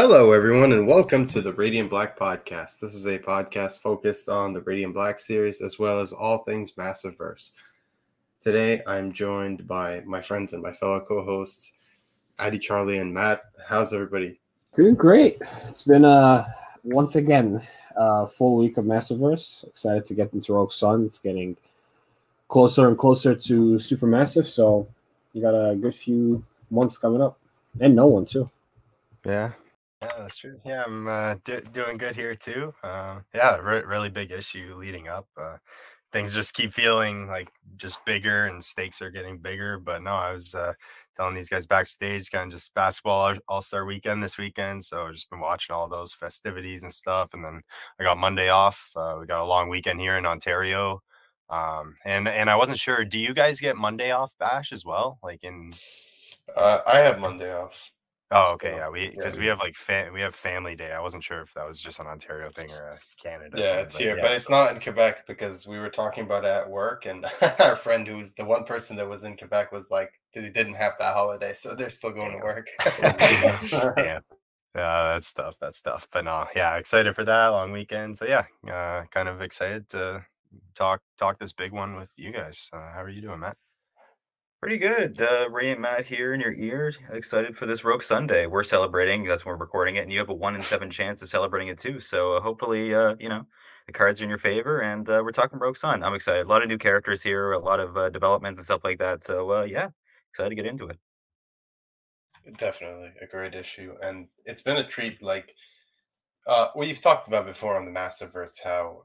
Hello, everyone, and welcome to the Radiant Black podcast. This is a podcast focused on the Radiant Black series as well as all things Massiveverse. Today, I'm joined by my friends and my fellow co-hosts, Addy, Charlie, and Matt. How's everybody? Doing great. It's been once again a full week of Massiveverse. Excited to get into Rogue Sun. It's getting closer and closer to Supermassive, so you got a good few months coming up, and no one too. Yeah, that's true. Yeah, I'm doing good here too. Really big issue leading up. Things just keep feeling like just bigger and stakes are getting bigger. But no, I was telling these guys backstage, kind of just basketball all-star weekend this weekend. So I've just been watching all those festivities and stuff. And then I got Monday off. We got a long weekend here in Ontario. And I wasn't sure, do you guys get Monday off, Bash, as well? Like in I have Monday off. Oh, okay, yeah. We have like we have Family Day. I wasn't sure if that was just an Ontario thing or a Canada Yeah, thing, it's but here, yeah, but it's so not in Quebec because we were talking about it at work, and our friend who's the one person that was in Quebec was like, they didn't have that holiday, so they're still going to work. yeah. That's tough. But no, yeah, excited for that long weekend. So yeah, kind of excited to talk this big one with you guys. How are you doing, Matt? Pretty good. Ray and Matt here in your ear. Excited for this Rogue Sunday. We're celebrating. That's when we're recording it, and you have a 1 in 7 chance of celebrating it too. So hopefully, the cards are in your favor, and we're talking Rogue Sun. I'm excited. A lot of new characters here, a lot of developments and stuff like that. So yeah, excited to get into it. Definitely a great issue, and it's been a treat. Like, you've talked about before on the Massiveverse, how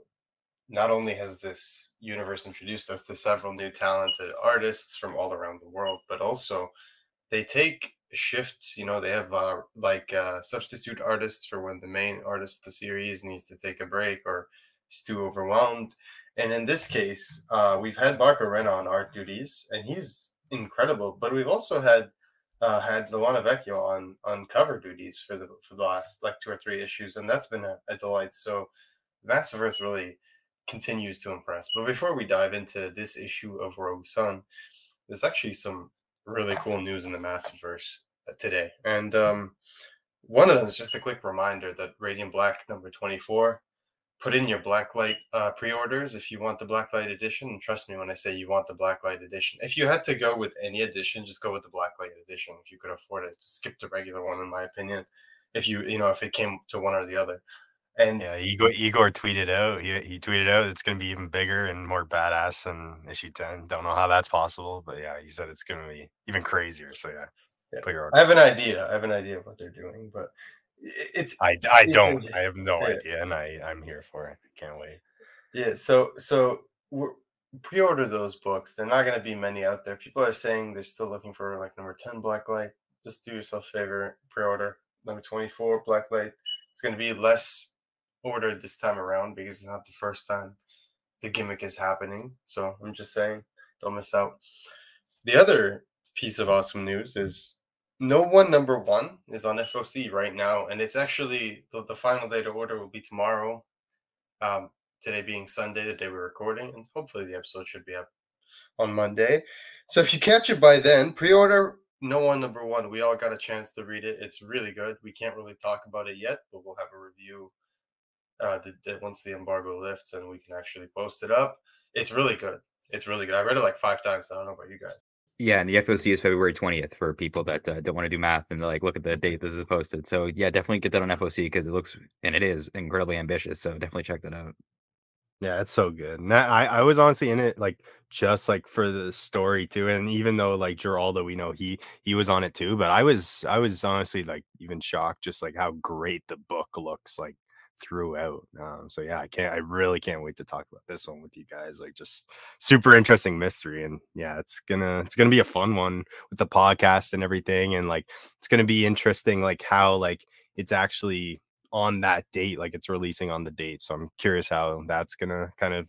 not only has this universe introduced us to several new talented artists from all around the world, but also they take shifts. They have substitute artists for when the main artist of the series needs to take a break or is too overwhelmed. And in this case, we've had Marco Ren on art duties, and he's incredible. But we've also had Luana Vecchio on cover duties for the last like 2 or 3 issues, and that's been a delight. So Massiveverse really continues to impress. But before we dive into this issue of Rogue Sun, there's actually some really cool news in the Massiveverse today. And one of them is just a quick reminder that Radiant Black number 24, put in your Blacklight pre-orders if you want the Blacklight edition. And trust me when I say you want the Blacklight edition. If you had to go with any edition, just go with the Blacklight edition. If you could afford it, just skip the regular one, in my opinion. If if it came to one or the other. And yeah, Igor tweeted out. He tweeted out it's going to be even bigger and more badass than issue 10. Don't know how that's possible, but yeah, he said it's going to be even crazier. So yeah. Put your order. I have an idea. of what they're doing, but I have no idea, and I'm here for it. Can't wait. Yeah. So pre-order those books. They're not going to be many out there. People are saying they're still looking for like number 10 Blacklight. Just do yourself a favor, pre-order number 24 Blacklight. It's going to be less ordered this time around because it's not the first time the gimmick is happening. So I'm just saying, don't miss out. The other piece of awesome news is No One number 1 is on FOC right now, and it's actually the final day to order will be tomorrow. Today being Sunday, the day we're recording, and hopefully the episode should be up on Monday. So if you catch it by then, pre-order No One number 1. We all got a chance to read it. It's really good. We can't really talk about it yet, but we'll have a review once the embargo lifts and we can actually post it up. It's really good. I read it like 5 times. I don't know about you guys. Yeah, and the FOC is February 20th for people that don't want to do math and like look at the date this is posted. So yeah, definitely get that on FOC because it is incredibly ambitious. So definitely check that out. Yeah, it's so good. And I was honestly in it like just like for the story too. And even though like Geraldo, we know he was on it too, but I was honestly like even shocked just like how great the book looks like throughout. So yeah, I really can't wait to talk about this one with you guys. Like just super interesting mystery. And yeah, it's gonna be a fun one with the podcast and everything. And like it's gonna be interesting like how like it's actually on that date, like it's releasing on the date. So I'm curious how that's gonna kind of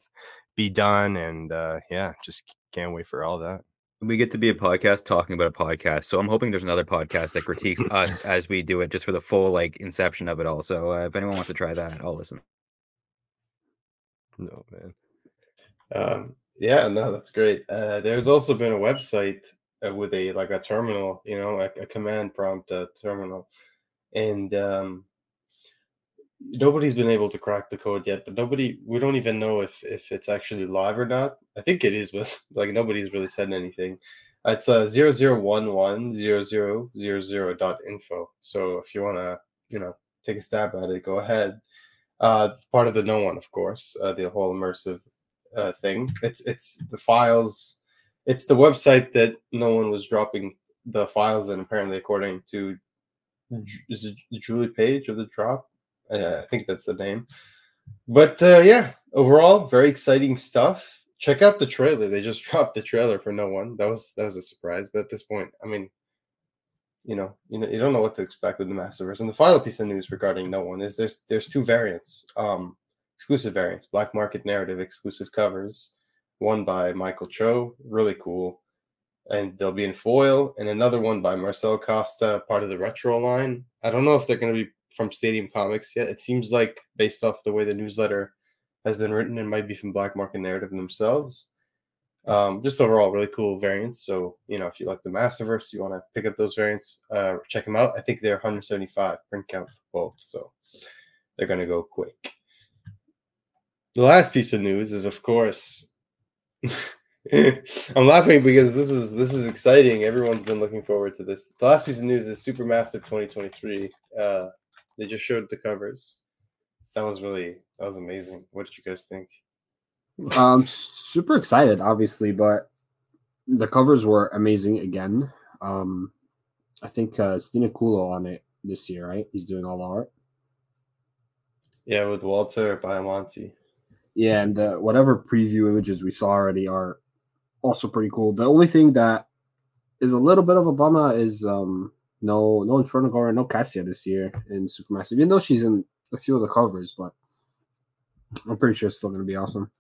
be done. And yeah, just can't wait for all that. We get to be a podcast talking about a podcast, so I'm hoping there's another podcast that critiques us as we do it, just for the full like inception of it all. So if anyone wants to try that, I'll listen. No, man. Yeah, no, that's great. There's also been a website with a terminal, a command prompt terminal and nobody's been able to crack the code yet. But we don't even know if it's actually live or not. I think it is, but like nobody's really said anything. It's 00110000.info. So if you want to, take a stab at it, go ahead. Part of the no one, of course, the whole immersive thing. It's the files. It's the website that no one was dropping the files in, apparently, according to is it Julie Page of the Drop. I think that's the name. But yeah, overall, very exciting stuff. Check out the trailer. They just dropped the trailer for No One. That was a surprise. But at this point, I mean, you don't know what to expect with the Massiveverse. And the final piece of news regarding No One is there's two variants, exclusive variants, Black Market Narrative exclusive covers, one by Michael Cho, really cool, and they'll be in foil, and another one by Marcel Costa, part of the retro line. I don't know if they're going to be from Stadium Comics yet. It seems like, based off the way the newsletter has been written, it might be from Black Market Narrative themselves. Just overall really cool variants. So if you like the Massiveverse, you want to pick up those variants, check them out. I think they're 175 print count for both, so they're going to go quick. The last piece of news is, of course, I'm laughing because this is exciting. Everyone's been looking forward to this. The last piece of news is SuperMassive 2023. They just showed the covers. That was amazing. What did you guys think? Super excited, obviously, but the covers were amazing again. I think Stina Kulo on it this year, right? He's doing all the art. Yeah, with Walter Biomonte. Yeah, and whatever preview images we saw already are also pretty cool. The only thing that is a little bit of a bummer is no Inferno Girl, no Cassia this year in Supermassive, even though she's in a few of the covers, but I'm pretty sure it's still going to be awesome.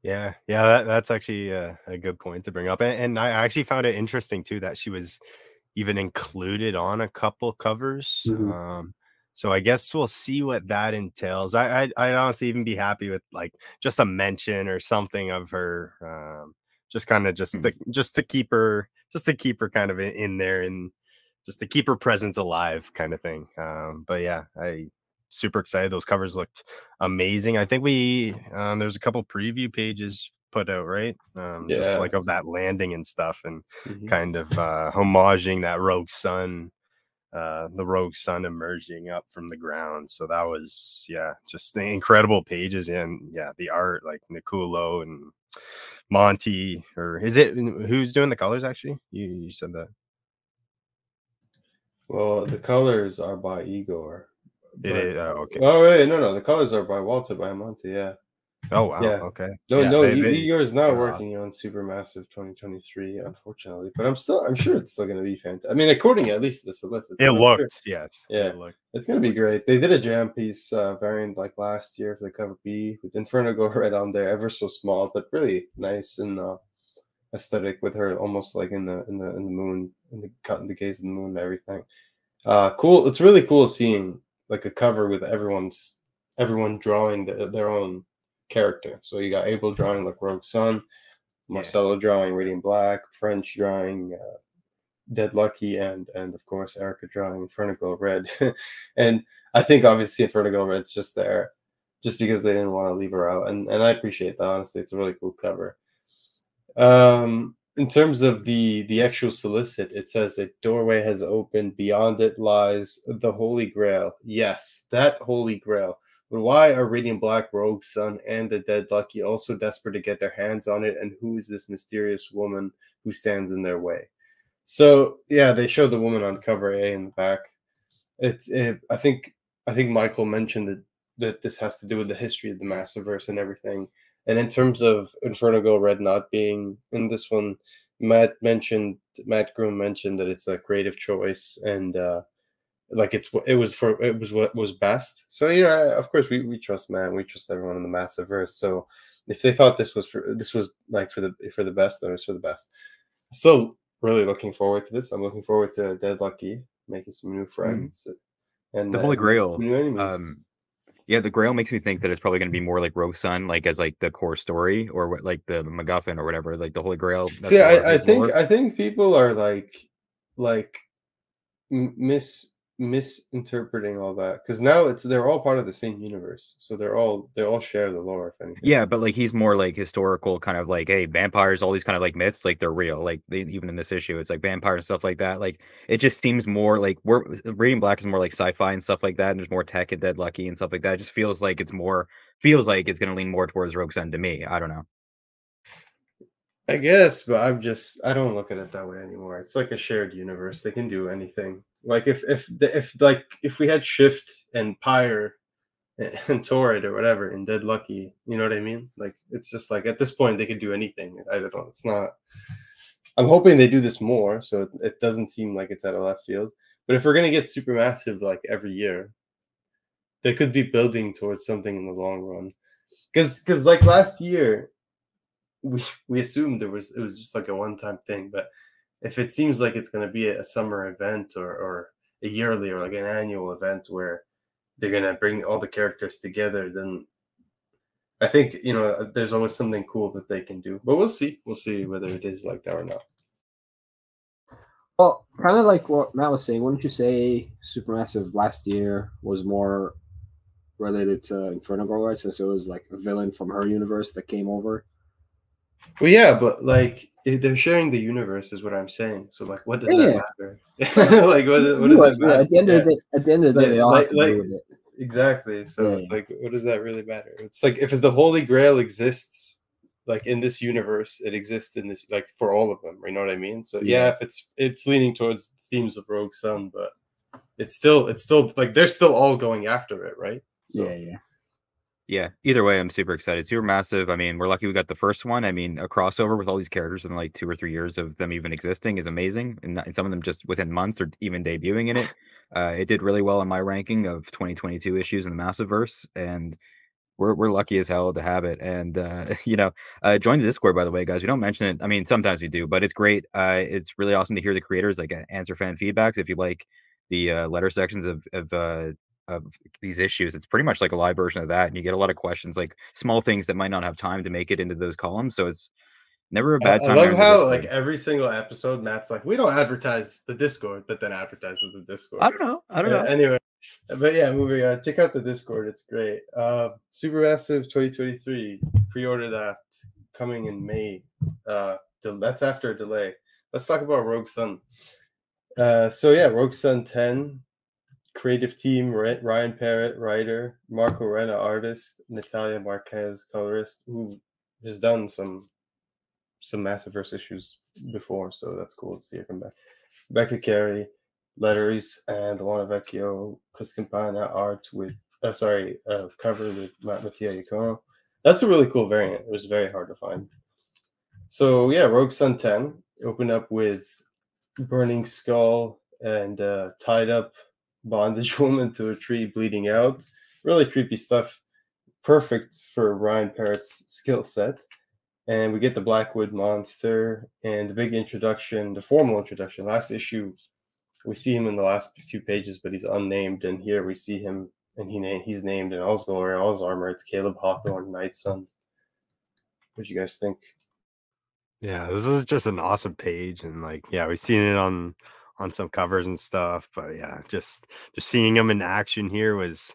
Yeah, that's actually a good point to bring up, and I actually found it interesting too that she was even included on a couple covers. Mm-hmm. So I guess we'll see what that entails. I'd honestly even be happy with like just a mention or something of her, just to keep her kind of in there and just to keep her presence alive, kind of thing. But yeah, super excited. Those covers looked amazing. I think there's a couple preview pages put out, right? Just like of that landing and stuff, and kind of homaging that Rogue Sun. The Rogue Sun emerging up from the ground. So that was, just the incredible pages, and the art, like Niculo and Monty, or is it who's doing the colors? Actually, you said that. Well, the colors are by Igor. It is okay. Oh wait, no, the colors are by Walter Biomonte. Yeah. Oh wow. Yeah. Okay. Igor is not working on Supermassive 2023, unfortunately. But I'm sure it's still going to be fantastic. I mean, according at least to the solicit. It looks, yes. Yeah, it's going to be great. They did a jam piece variant like last year for the cover B with Inferno Go Red on there, ever so small, but really nice and aesthetic, with her almost like in the moon, in the gaze of the moon and everything. Cool. It's really cool seeing like a cover with everyone drawing their own character. So you got Abel drawing like Rogue Sun, Marcelo drawing Radiant Black, French drawing Dead Lucky, and of course Erica drawing Inferno Go Red. And I think obviously Inferno Go Red's just there just because they didn't want to leave her out, and I appreciate that. Honestly, it's a really cool cover. In terms of the actual solicit, it says a doorway has opened. Beyond it lies the Holy Grail. Yes, that Holy Grail. But why are Radiant Black, Rogue Sun, and the Dead Lucky also desperate to get their hands on it? And who is this mysterious woman who stands in their way? So yeah, they show the woman on cover A in the back. I think Michael mentioned that this has to do with the history of the Massiveverse and everything. And in terms of Inferno Go Red not being in this one, Matt Groom mentioned that it's a creative choice, and like it was what was best. So of course we trust Matt, we trust everyone in the Massiveverse. So if they thought this was like for the best, then it's for the best. Still really looking forward to this. I'm looking forward to Dead Lucky making some new friends, and the Holy Grail. New enemies. Yeah, the Grail makes me think that it's probably going to be more like Rogue Sun, like as like the core story, or what, like the MacGuffin or whatever, like the Holy Grail. See, I think people are like misinterpreting all that because now they're all part of the same universe, so they all share the lore. If anything, Yeah, but like he's more like historical, kind of like, hey, vampires, all these kind of like myths, like they're real. Like even in this issue, it's like vampires and stuff like that. Like it just seems more like we're Reading Black is more like sci-fi and stuff like that. And there's more tech in Dead Lucky and stuff like that. It just feels like it's gonna lean more towards Rogue Sun to me. I don't know. I guess, but I don't look at it that way anymore. It's like a shared universe. They can do anything. Like if we had Shift and Pyre and Torrid or whatever in Dead Lucky, you know what I mean? Like it's just like at this point they could do anything. I don't know. It's not. I'm hoping they do this more, so it doesn't seem like it's out of left field. But if we're gonna get Supermassive like every year, they could be building towards something in the long run. Because like last year, we assumed it was just like a one-time thing, but if it seems like it's going to be a summer event or a yearly or like an annual event where they're going to bring all the characters together, then I think there's always something cool that they can do. But we'll see whether it is like that or not. Well, kind of like what Matt was saying, wouldn't you say Supermassive last year was more related to Inferno Girl, right? Since it was like a villain from her universe that came over. Well, yeah, but like they're sharing the universe, is what I'm saying. So, like, what does that matter? Like, what does that matter? At the end of the day, they all have to do with it. Exactly. So it's like, what does that really matter? It's like if the Holy Grail exists, like in this universe, it exists in this, like for all of them. You know what I mean? So if it's leaning towards themes of Rogue Sun, but it's still like they're still all going after it, right? So, Yeah, either way, I'm super excited. Supermassive. I mean, we're lucky we got the first one. I mean, a crossover with all these characters in like 2 or 3 years of them even existing is amazing, and some of them just within months or even debuting in it. It did really well in my ranking of 2022 issues in the Massiveverse, and we're lucky as hell to have it. And join the Discord, by the way, guys. We don't mention it. I mean, sometimes we do, but it's great. It's really awesome to hear the creators like answer fan feedbacks. If you like the letter sections of these issues, it's pretty much like a live version of that, and you get a lot of questions, like small things that might not have time to make it into those columns. So it's never a bad time. I love how like every single episode, Matt's like, we don't advertise the Discord, but then advertises the Discord. I don't know. Anyway, but yeah, moving on. Check out the Discord; it's great. Supermassive 2023. Pre-order that, coming in May. That's after a delay. Let's talk about Rogue Sun. Rogue Sun 10. Creative team: Ryan Parrott, writer; Marco Renna, artist; Natalia Marquez, colorist, who has done some Massiveverse issues before, so that's cool to see her come back. Becca Carey, letters, and Luana Vecchio, Chris Campana, art with cover with Mattia Iacono. That's a really cool variant. It was very hard to find. So yeah, Rogue Sun 10 opened up with burning skull and tied up bondage woman to a tree bleeding out. Really creepy stuff. Perfect for Ryan Parrott's skill set. And we get the Blackwood monster and the big introduction, the formal introduction. Last issue, we see him in the last few pages, but he's unnamed. And here we see him, and he's named in all his glory, all his armor. It's Caleb Hawthorne, Night Sun. What do you guys think? Yeah, this is just an awesome page, and like, yeah, we've seen it on some covers and stuff, but yeah, just seeing him in action here was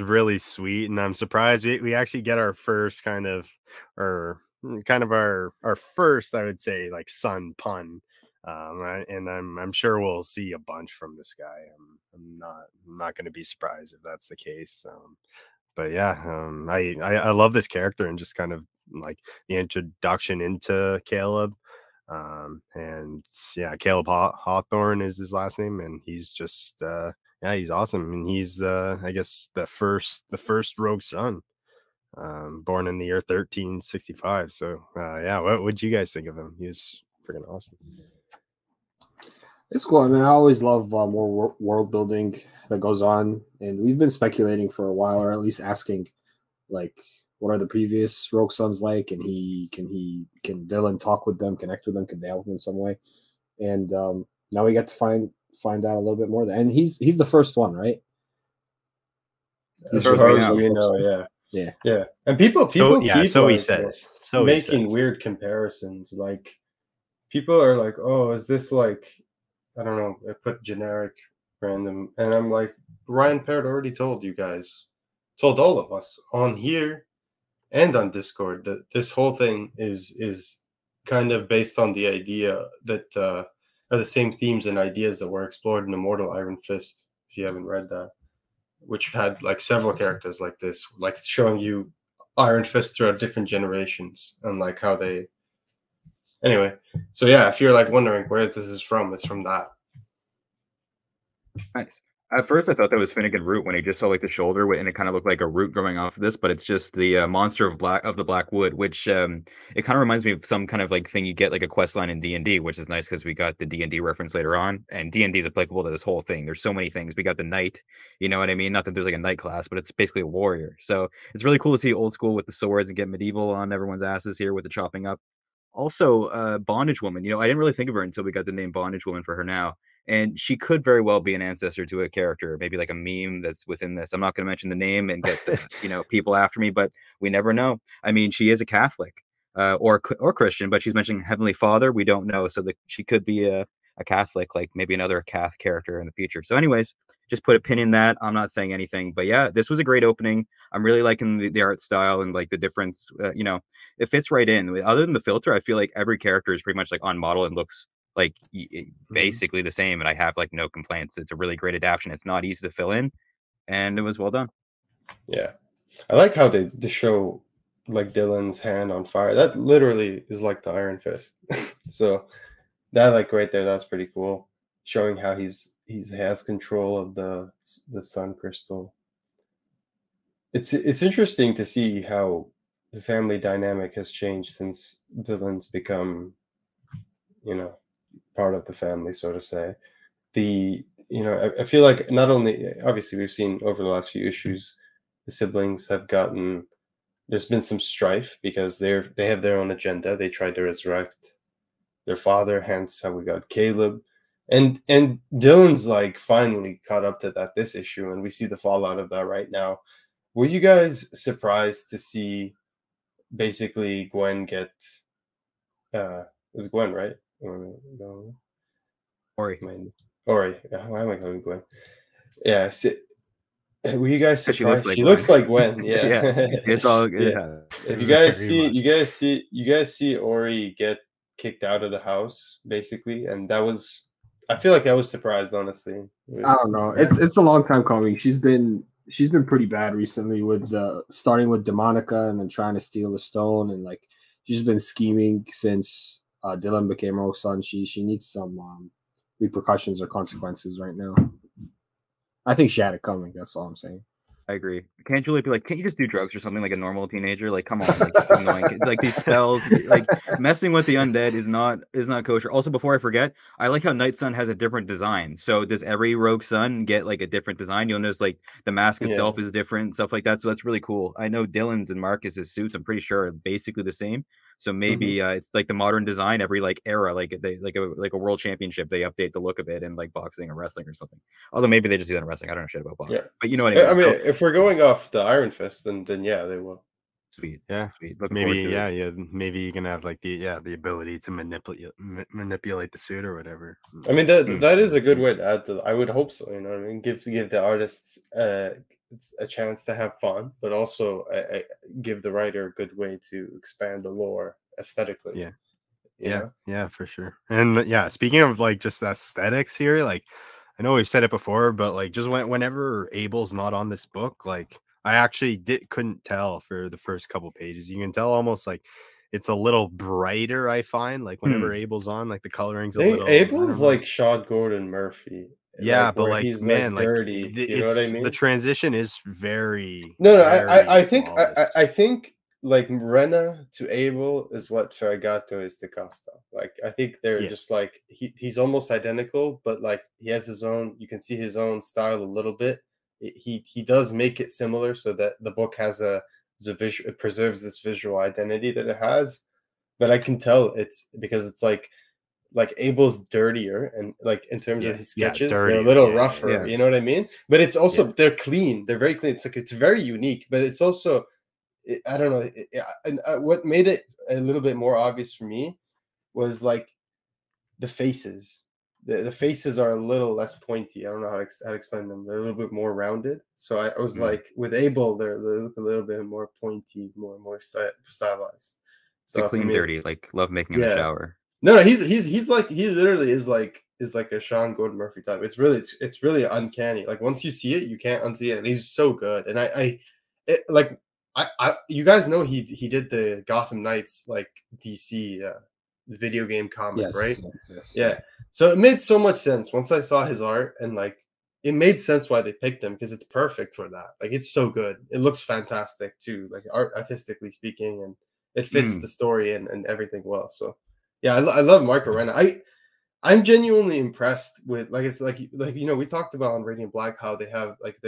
really sweet, and I'm surprised we actually get our first our first, I would say, like Sun pun, and I'm sure we'll see a bunch from this guy. I'm not going to be surprised if that's the case. But yeah, I love this character and just kind of like the introduction into Caleb. And yeah, Caleb Hawthorne is his last name, and he's just he's awesome, and he's I guess the first Rogue Sun, born in the year 1365. So what would you guys think of him? He was freaking awesome. It's cool. I mean, I always love more world building that goes on, and we've been speculating for a while, or at least asking, like, what are the previous Rogue Suns like? And can Dylan talk with them, connect with them, can they help him in some way? And now we get to find out a little bit more. And he's the first one, right? As far as we know, yeah. And people keep, he says. So making weird comparisons. Like people are like, oh, is this like, I don't know, I put generic random, and I'm like, Ryan Parrott already told you guys, told all of us on here and on Discord that this whole thing is kind of based on the idea that are the same themes and ideas that were explored in Immortal Iron Fist. If you haven't read that, which had like several characters like this, like showing you Iron Fist throughout different generations and like how they. Anyway, so yeah, if you're like wondering where this is from, it's from that. Nice. At first, I thought that was Finnegan Root when he just saw like the shoulder, and it kind of looked like a root growing off of this, but it's just the monster of the Black Wood, which it kind of reminds me of some kind of like thing you get like a quest line in D&D, which is nice because we got the D&D reference later on, and D&D is applicable to this whole thing. There's so many things. We got the knight, you know what I mean? Not that there's like a knight class, but it's basically a warrior. So it's really cool to see old school with the swords and get medieval on everyone's asses here with the chopping up. Also, Bondage Woman. You know, I didn't really think of her until we got the name Bondage Woman for her now. And she could very well be an ancestor to a character, maybe like a meme that's within this. I'm not going to mention the name and get people after me, but we never know. I mean, she is a Catholic or Christian, but she's mentioning Heavenly Father. We don't know, so she could be a Catholic, like maybe another Cath character in the future. So, anyways, just put a pin in that. I'm not saying anything, but yeah, this was a great opening. I'm really liking the art style and like the difference. It fits right in. Other than the filter, I feel like every character is pretty much like on model and looks like basically the same, and I have like no complaints. It's a really great adaptation. It's not easy to fill in, and it was well done. Yeah, I like how they show like Dylan's hand on fire. That literally is like the Iron Fist. So that like right there, that's pretty cool. Showing how he has control of the sun crystal. It's interesting to see how the family dynamic has changed since Dylan's become, part of the family, so to say. I feel like not only obviously we've seen over the last few issues, the siblings have there's been some strife because they have their own agenda. They tried to resurrect their father, hence how we got Caleb. And Dylan's like finally caught up to that this issue, and we see the fallout of that right now. Were you guys surprised to see basically Gwen get it's Gwen, right? Or no? Ori. Why am I calling Gwen? Yeah. Were you guys surprised? She looks like Gwen. Yeah. Yeah, it's all good. Yeah. If you guys see Ori get kicked out of the house, basically, and I feel like I was surprised, honestly. I don't know. It's a long time coming. She's been pretty bad recently with starting with Demonica and then trying to steal the stone, and like she's been scheming since Dylan became Rogue's son. She needs some repercussions or consequences right now. I think she had it coming. That's all I'm saying. I agree. Can't Julie be like, can't you just do drugs or something like a normal teenager? Like, come on, like this is annoying. Like these spells, like messing with the undead is not kosher. Also, before I forget, I like how Night Sun has a different design. So does every Rogue Sun get like a different design? You'll notice like the mask itself is different, stuff like that. So that's really cool. I know Dylan's and Marcus's suits, I'm pretty sure, are basically the same. So maybe it's like the modern design every like era, like they like a world championship, they update the look of it in like boxing or wrestling or something. Although maybe they just do that in wrestling. I don't know shit about boxing. Yeah. But you know what I mean. I mean, if we're going off the Iron Fist, then yeah, they will. Sweet. Yeah. Sweet. Looking Maybe forward to it. maybe you can have like the ability to manipulate the suit or whatever. I mean that is a good way to add to I would hope so, you know what I mean? Give the artists a chance to have fun, but also give the writer a good way to expand the lore aesthetically. Yeah, for sure. And yeah, speaking of like just aesthetics here, like I know we've said it before, but like just whenever Abel's not on this book, like I actually couldn't tell for the first couple pages. You can tell almost like it's a little brighter, I find, like whenever Abel's on, like the coloring's a little. Abel's like Sean Gordon Murphy. Yeah, but like he's man, like dirty. Like, you know what I mean? The transition is very no. Very I think I think like Rena to Abel is what Ferragato is to Costa. Like I think they're just like he's almost identical, but like he has his own. You can see his own style a little bit. He does make it similar so that the book has a visual. It preserves this visual identity that it has, but I can tell it's because it's like Abel's dirtier and like in terms of his sketches, they're a little rougher. You know what I mean? But it's also they're clean. They're very clean. It's very unique, but it's also I don't know. And what made it a little bit more obvious for me was like the faces. the faces are a little less pointy. I don't know how to explain them. They're a little bit more rounded. So I was like, with Abel, they look a little bit more pointy, more stylized. It's a So for clean, me, dirty, like love making in the yeah. shower. No, he's like he literally is like a Sean Gordon Murphy type. It's really uncanny. Like once you see it, you can't unsee it, and he's so good. And you guys know he did the Gotham Knights like DC video game comic, right? Yes. Yeah. So it made so much sense once I saw his art, and like it made sense why they picked him because it's perfect for that. Like it's so good. It looks fantastic too, like artistically speaking, and it fits the story and everything well. So yeah, I love Marco Renna. I'm genuinely impressed with it's like we talked about on Radiant Black how they've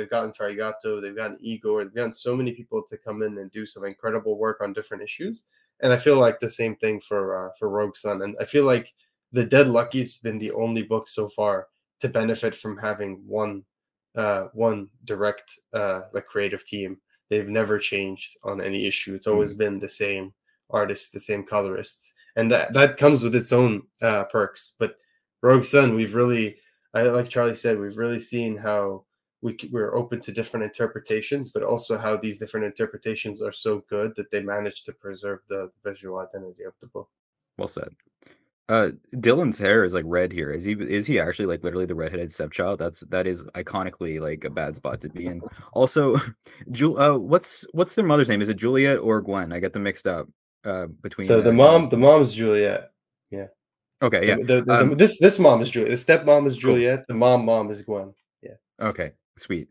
gotten Farigato, they've gotten Igor, they've gotten so many people to come in and do some incredible work on different issues, and I feel like the same thing for Rogue Sun, and I feel like the Dead Lucky's been the only book so far to benefit from having one direct like creative team. They've never changed on any issue. It's always been the same artists, the same colorists, and that comes with its own perks. But Rogue Sun, like Charlie said, we've really seen how we're open to different interpretations, but also how these different interpretations are so good that they manage to preserve the visual identity of the book. Well said. Dylan's hair is like red here. Is he actually like literally the redheaded stepchild? That is iconically like a bad spot to be in. Also, what's their mother's name? Is it Juliet or Gwen? I get them mixed up. Between so the mom is Juliet. Yeah. Okay. Yeah. This mom is Juliet. The stepmom is Juliet. Cool. The mom is Gwen. Yeah. Okay. Sweet.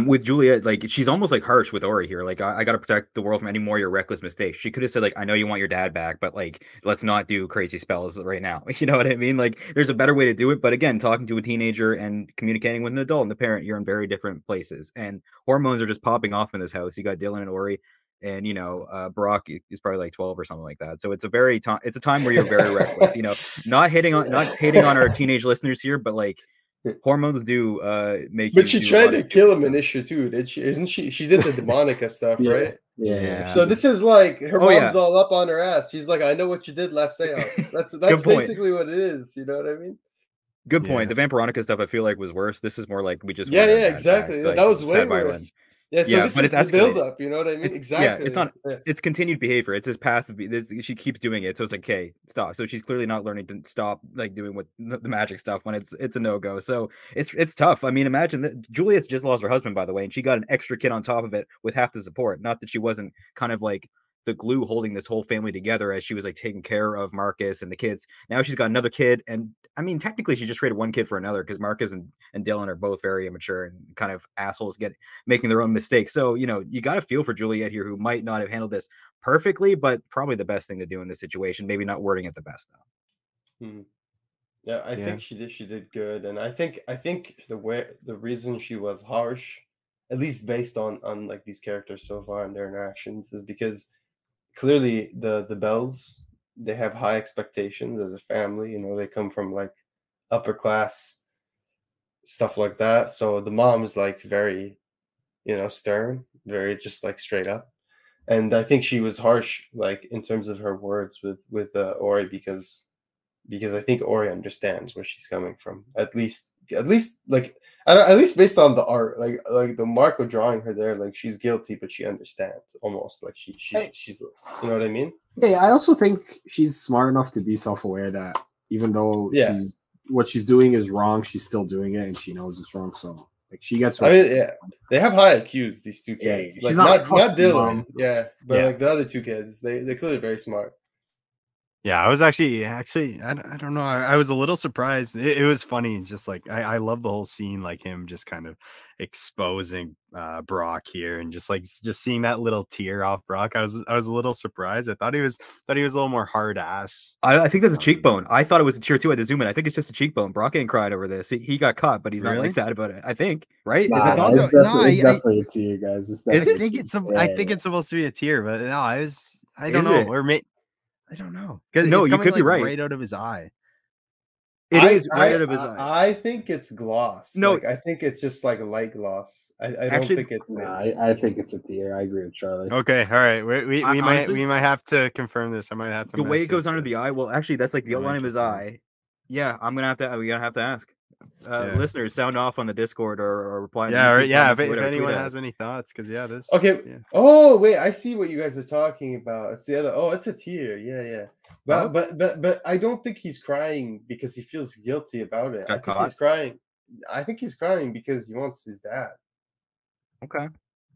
With Juliet, like she's almost like harsh with Ori here. Like I got to protect the world from any more of your reckless mistakes. She could have said like, I know you want your dad back, but like let's not do crazy spells right now. You know what I mean? Like there's a better way to do it. But again, talking to a teenager and communicating with an adult and the parent, you're in very different places. And hormones are just popping off in this house. You got Dylan and Ori, and Brock is probably like 12 or something like that. So it's a time where you're very reckless. Not hating on our teenage listeners here, but like. Hormones do make. But she tried to kill him in issue 2, did she? Isn't she? She did the Demonica stuff, right? Yeah. So this is like her mom's all up on her ass. She's like, I know what you did last seance. That's basically what it is. You know what I mean? Good point. The Vampironica stuff I feel like was worse. This is more like we just exactly. Back, like, that was way worse. Yeah, so this is the build up, you know what I mean? Exactly. It's continued behavior. It's his path. She keeps doing it, so it's like, okay, stop. So she's clearly not learning to stop like doing what the magic stuff when it's a no go. So it's tough. I mean, imagine that Juliet's just lost her husband, by the way, and she got an extra kid on top of it with half the support. Not that she wasn't kind of like the glue holding this whole family together as she was like taking care of Marcus and the kids. Now she's got another kid, and I mean technically she just traded one kid for another because Marcus and Dylan are both very immature and kind of assholes making their own mistakes. So you got to feel for Juliet here, who might not have handled this perfectly, but probably the best thing to do in this situation. Maybe not wording it the best though. Yeah, I think she did good, and I think the reason she was harsh, at least based on like these characters so far and their interactions, is because clearly the Bells, they have high expectations as a family. They come from like upper class stuff like that. So the mom is like very, stern, very just like straight up. And I think she was harsh, like in terms of her words with Ori, because I think Ori understands where she's coming from. At least based on the art, like the Marco drawing her there, like she's guilty, but she understands almost. Like she's, you know what I mean? Yeah, I also think she's smart enough to be self-aware that even though what she's doing is wrong, she's still doing it, and she knows it's wrong. So like she gets. They have high IQs. These two kids. She's not Dylan. But like the other two kids, they're clearly very smart. Yeah, I was actually I don't know. I was a little surprised. It was funny, just like I love the whole scene, like him just kind of exposing Brock here, and just seeing that little tear off Brock. I was a little surprised. I thought he was a little more hard ass. I think that's a cheekbone. I thought it was a tear too. I had to zoom in. I think it's just a cheekbone. Brock ain't cried over this. He got caught, but he's not like sad about it. I think, right? It's definitely a tear, guys. I think it's supposed to be a tear, but no, I don't know. I don't know. No, you could be right. Right out of his eye. It is right out of his eye. I think it's gloss. No, I think it's just like light gloss. I don't think it's. I think it's a tear. I agree with Charlie. Okay, all right. We might have to confirm this. I might have to. The way it goes under the eye. Well, actually, that's like the outline of his eye. Yeah, we're gonna have to ask. Yeah. Listeners, sound off on the Discord or reply in the Yeah, YouTube right. Yeah, comments or if whatever. anyone Tweet has us. any thoughts, because this. Okay. Yeah. Oh wait, I see what you guys are talking about. It's the other. Oh, it's a tear. Yeah. Oh, But I don't think he's crying because he feels guilty about it. I got think caught. he's crying. I think he's crying because he wants his dad. Okay.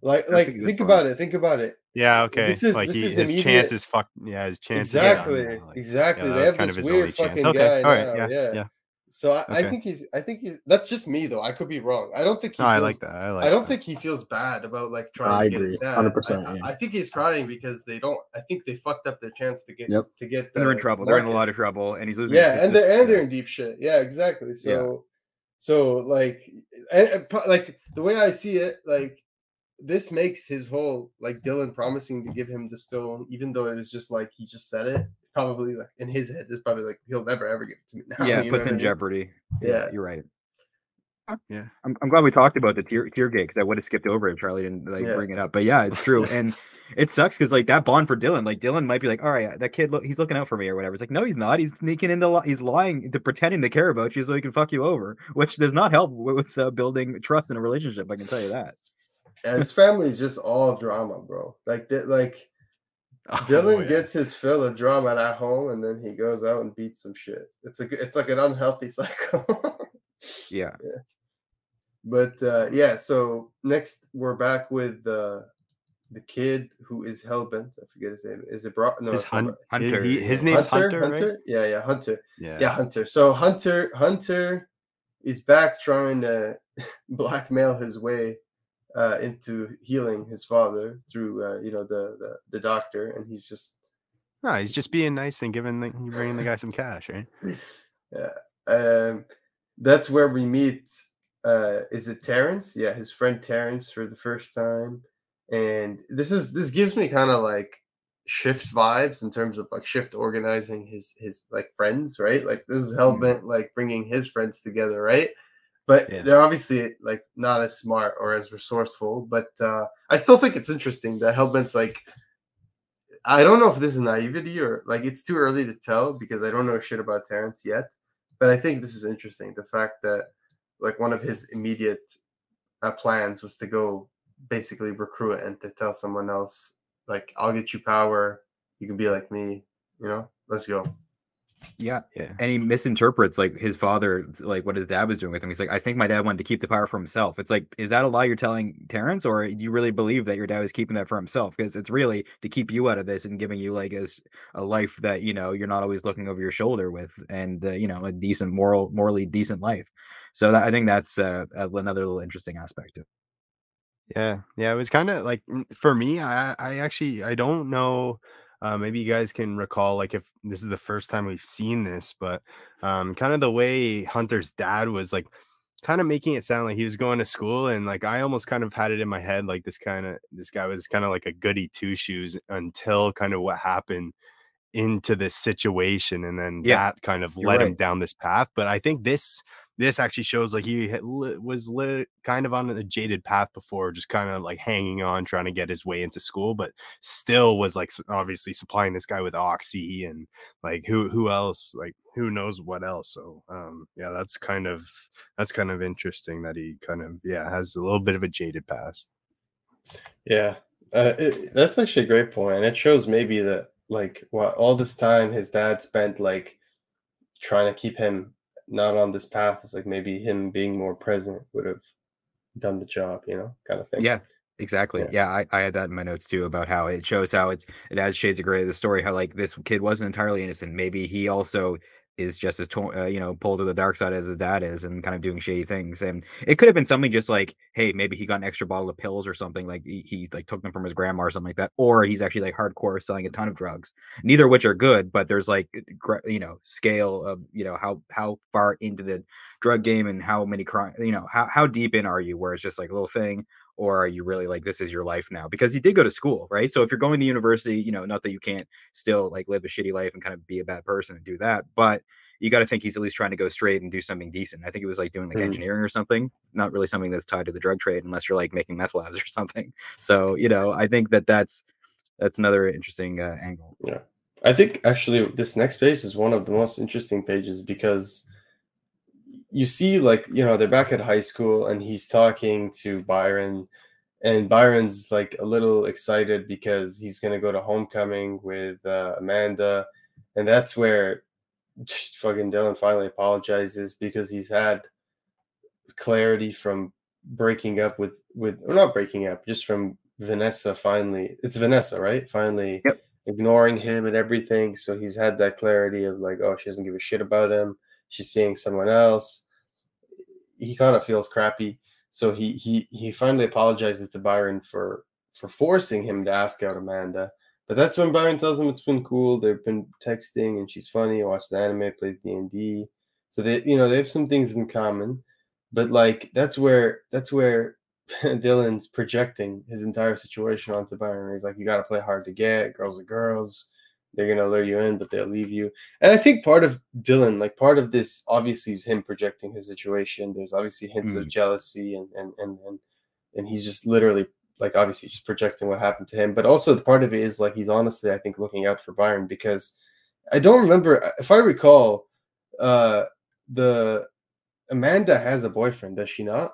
Like That's a good think point. about it. Think about it. Yeah. Okay. This is Like his his immediate. chances. Fuck. Yeah, his chances are done Exactly. now. Like, Exactly. that They was have kind of this his only weird chance. fucking Okay. guy All right. now. Yeah. Yeah. Yeah. So I Okay. think he's. That's just me though. I could be wrong. I don't think he No, I feels. like that. I like. I don't that. think he feels bad about like I trying to get agree, his dad. 100%. I think he's crying because they don't. I think they fucked up their chance to get Yep. to get. And they're in trouble. They're in a lot of trouble, and he's losing. Yeah, and they're in deep shit. Yeah, exactly. So like, like the way I see it, like this makes his whole like Dylan promising to give him the stone, even though it was just like he just said it. Probably like in his head, it's probably like he'll never ever give it to me now. Yeah, you puts know in what I mean? jeopardy. Yeah. You're right. Yeah. I'm glad we talked about the tear gate because I would have skipped over it if Charlie didn't bring it up. But yeah, it's true, and it sucks because like that bond for Dylan, like Dylan might be like, all right, that kid, he's looking out for me or whatever. It's like, no, he's not. He's sneaking into, he's lying to pretending to care about you so he can fuck you over, which does not help with building trust in a relationship. I can tell you that. Yeah, his family is just all drama, bro. Like Dylan gets his fill of drama at home, and then he goes out and beats some shit. It's like an unhealthy cycle. Yeah. But yeah, so next we're back with the kid who is Hellbent. I forget his name. Is it No, His it's not Hunter. His Hunter. name's Hunter, right? Hunter? Yeah, Hunter. Yeah. Yeah, Hunter. So Hunter is back trying to blackmail his way into healing his father through the doctor, and he's just being nice and bringing the guy some cash, right? Yeah. That's where we meet. Is it Terrence? Yeah, his friend Terrence for the first time, and this gives me kind of like Shift vibes in terms of like Shift organizing his like friends, right? Like this is Hellbent like bringing his friends together, right? But they're obviously like not as smart or as resourceful. But I still think it's interesting that Hellbent's like, I don't know if this is naivety or like it's too early to tell because I don't know shit about Terrence yet. But I think this is interesting. The fact that like one of his immediate plans was to go basically recruit and to tell someone else, like, I'll get you power. You can be like me, let's go. Yeah. And he misinterprets like his father, like what his dad was doing with him. He's like, I think my dad wanted to keep the power for himself. It's like, is that a lie you're telling Terrence, or do you really believe that your dad was keeping that for himself? Because it's really to keep you out of this and giving you like a life that, you're not always looking over your shoulder with, and a decent morally decent life. So I think that's another little interesting aspect of it. Yeah, it was kind of like for me. I don't know. Maybe you guys can recall like if this is the first time we've seen this, but kind of the way Hunter's dad was like kind of making it sound like he was going to school, and like I almost kind of had it in my head like this guy was kind of like a goody two shoes until kind of what happened into this situation, and then that kind of led him down this path. But I think this actually shows like he was kind of on a jaded path before, just kind of like hanging on, trying to get his way into school, but still was like obviously supplying this guy with oxy and like who else, like who knows what else. So yeah, that's kind of interesting that he kind of has a little bit of a jaded past. Yeah, that's actually a great point, and it shows maybe that like what all this time his dad spent like trying to keep him not on this path is like maybe him being more present would have done the job, kind of thing. Yeah, exactly. Yeah, I had that in my notes too about how it shows how it adds shades of gray to the story, how like this kid wasn't entirely innocent. Maybe he also is just as pulled to the dark side as his dad is, and kind of doing shady things. And it could have been something just like, hey, maybe he got an extra bottle of pills or something, like he like took them from his grandma or something like that, or he's actually like hardcore selling a ton of drugs, neither of which are good, but there's like scale of how far into the drug game and how many crime, how deep in are you, where it's just like a little thing, or are you really like this is your life now? Because he did go to school, right? So if you're going to university, not that you can't still like live a shitty life and kind of be a bad person and do that, but you got to think he's at least trying to go straight and do something decent. I think he was like doing like engineering or something, not really something that's tied to the drug trade unless you're like making meth labs or something. So I think that's another interesting angle. Yeah, I think actually this next page is one of the most interesting pages because you see, like, they're back at high school and he's talking to Byron, and Byron's like a little excited because he's gonna go to homecoming with Amanda, and that's where fucking Dylan finally apologizes because he's had clarity from breaking up with or not breaking up, just from Vanessa. Finally, it's Vanessa, right? Finally Yep. ignoring him and everything. So he's had that clarity of like, oh, she doesn't give a shit about him. She's seeing someone else. He kind of feels crappy. So he finally apologizes to Byron for forcing him to ask out Amanda. But that's when Byron tells him it's been cool. They've been texting and she's funny, watches anime, plays D&D. So they have some things in common. But like that's where Dylan's projecting his entire situation onto Byron. He's like, you got to play hard to get. Girls are girls. They're gonna lure you in, but they'll leave you. And I think part of Dylan, like part of this, obviously, is him projecting his situation. There's obviously hints of jealousy, and he's just literally like obviously just projecting what happened to him. But also the part of it is like he's honestly, I think, looking out for Byron because I don't remember if I recall, the Amanda has a boyfriend, does she not?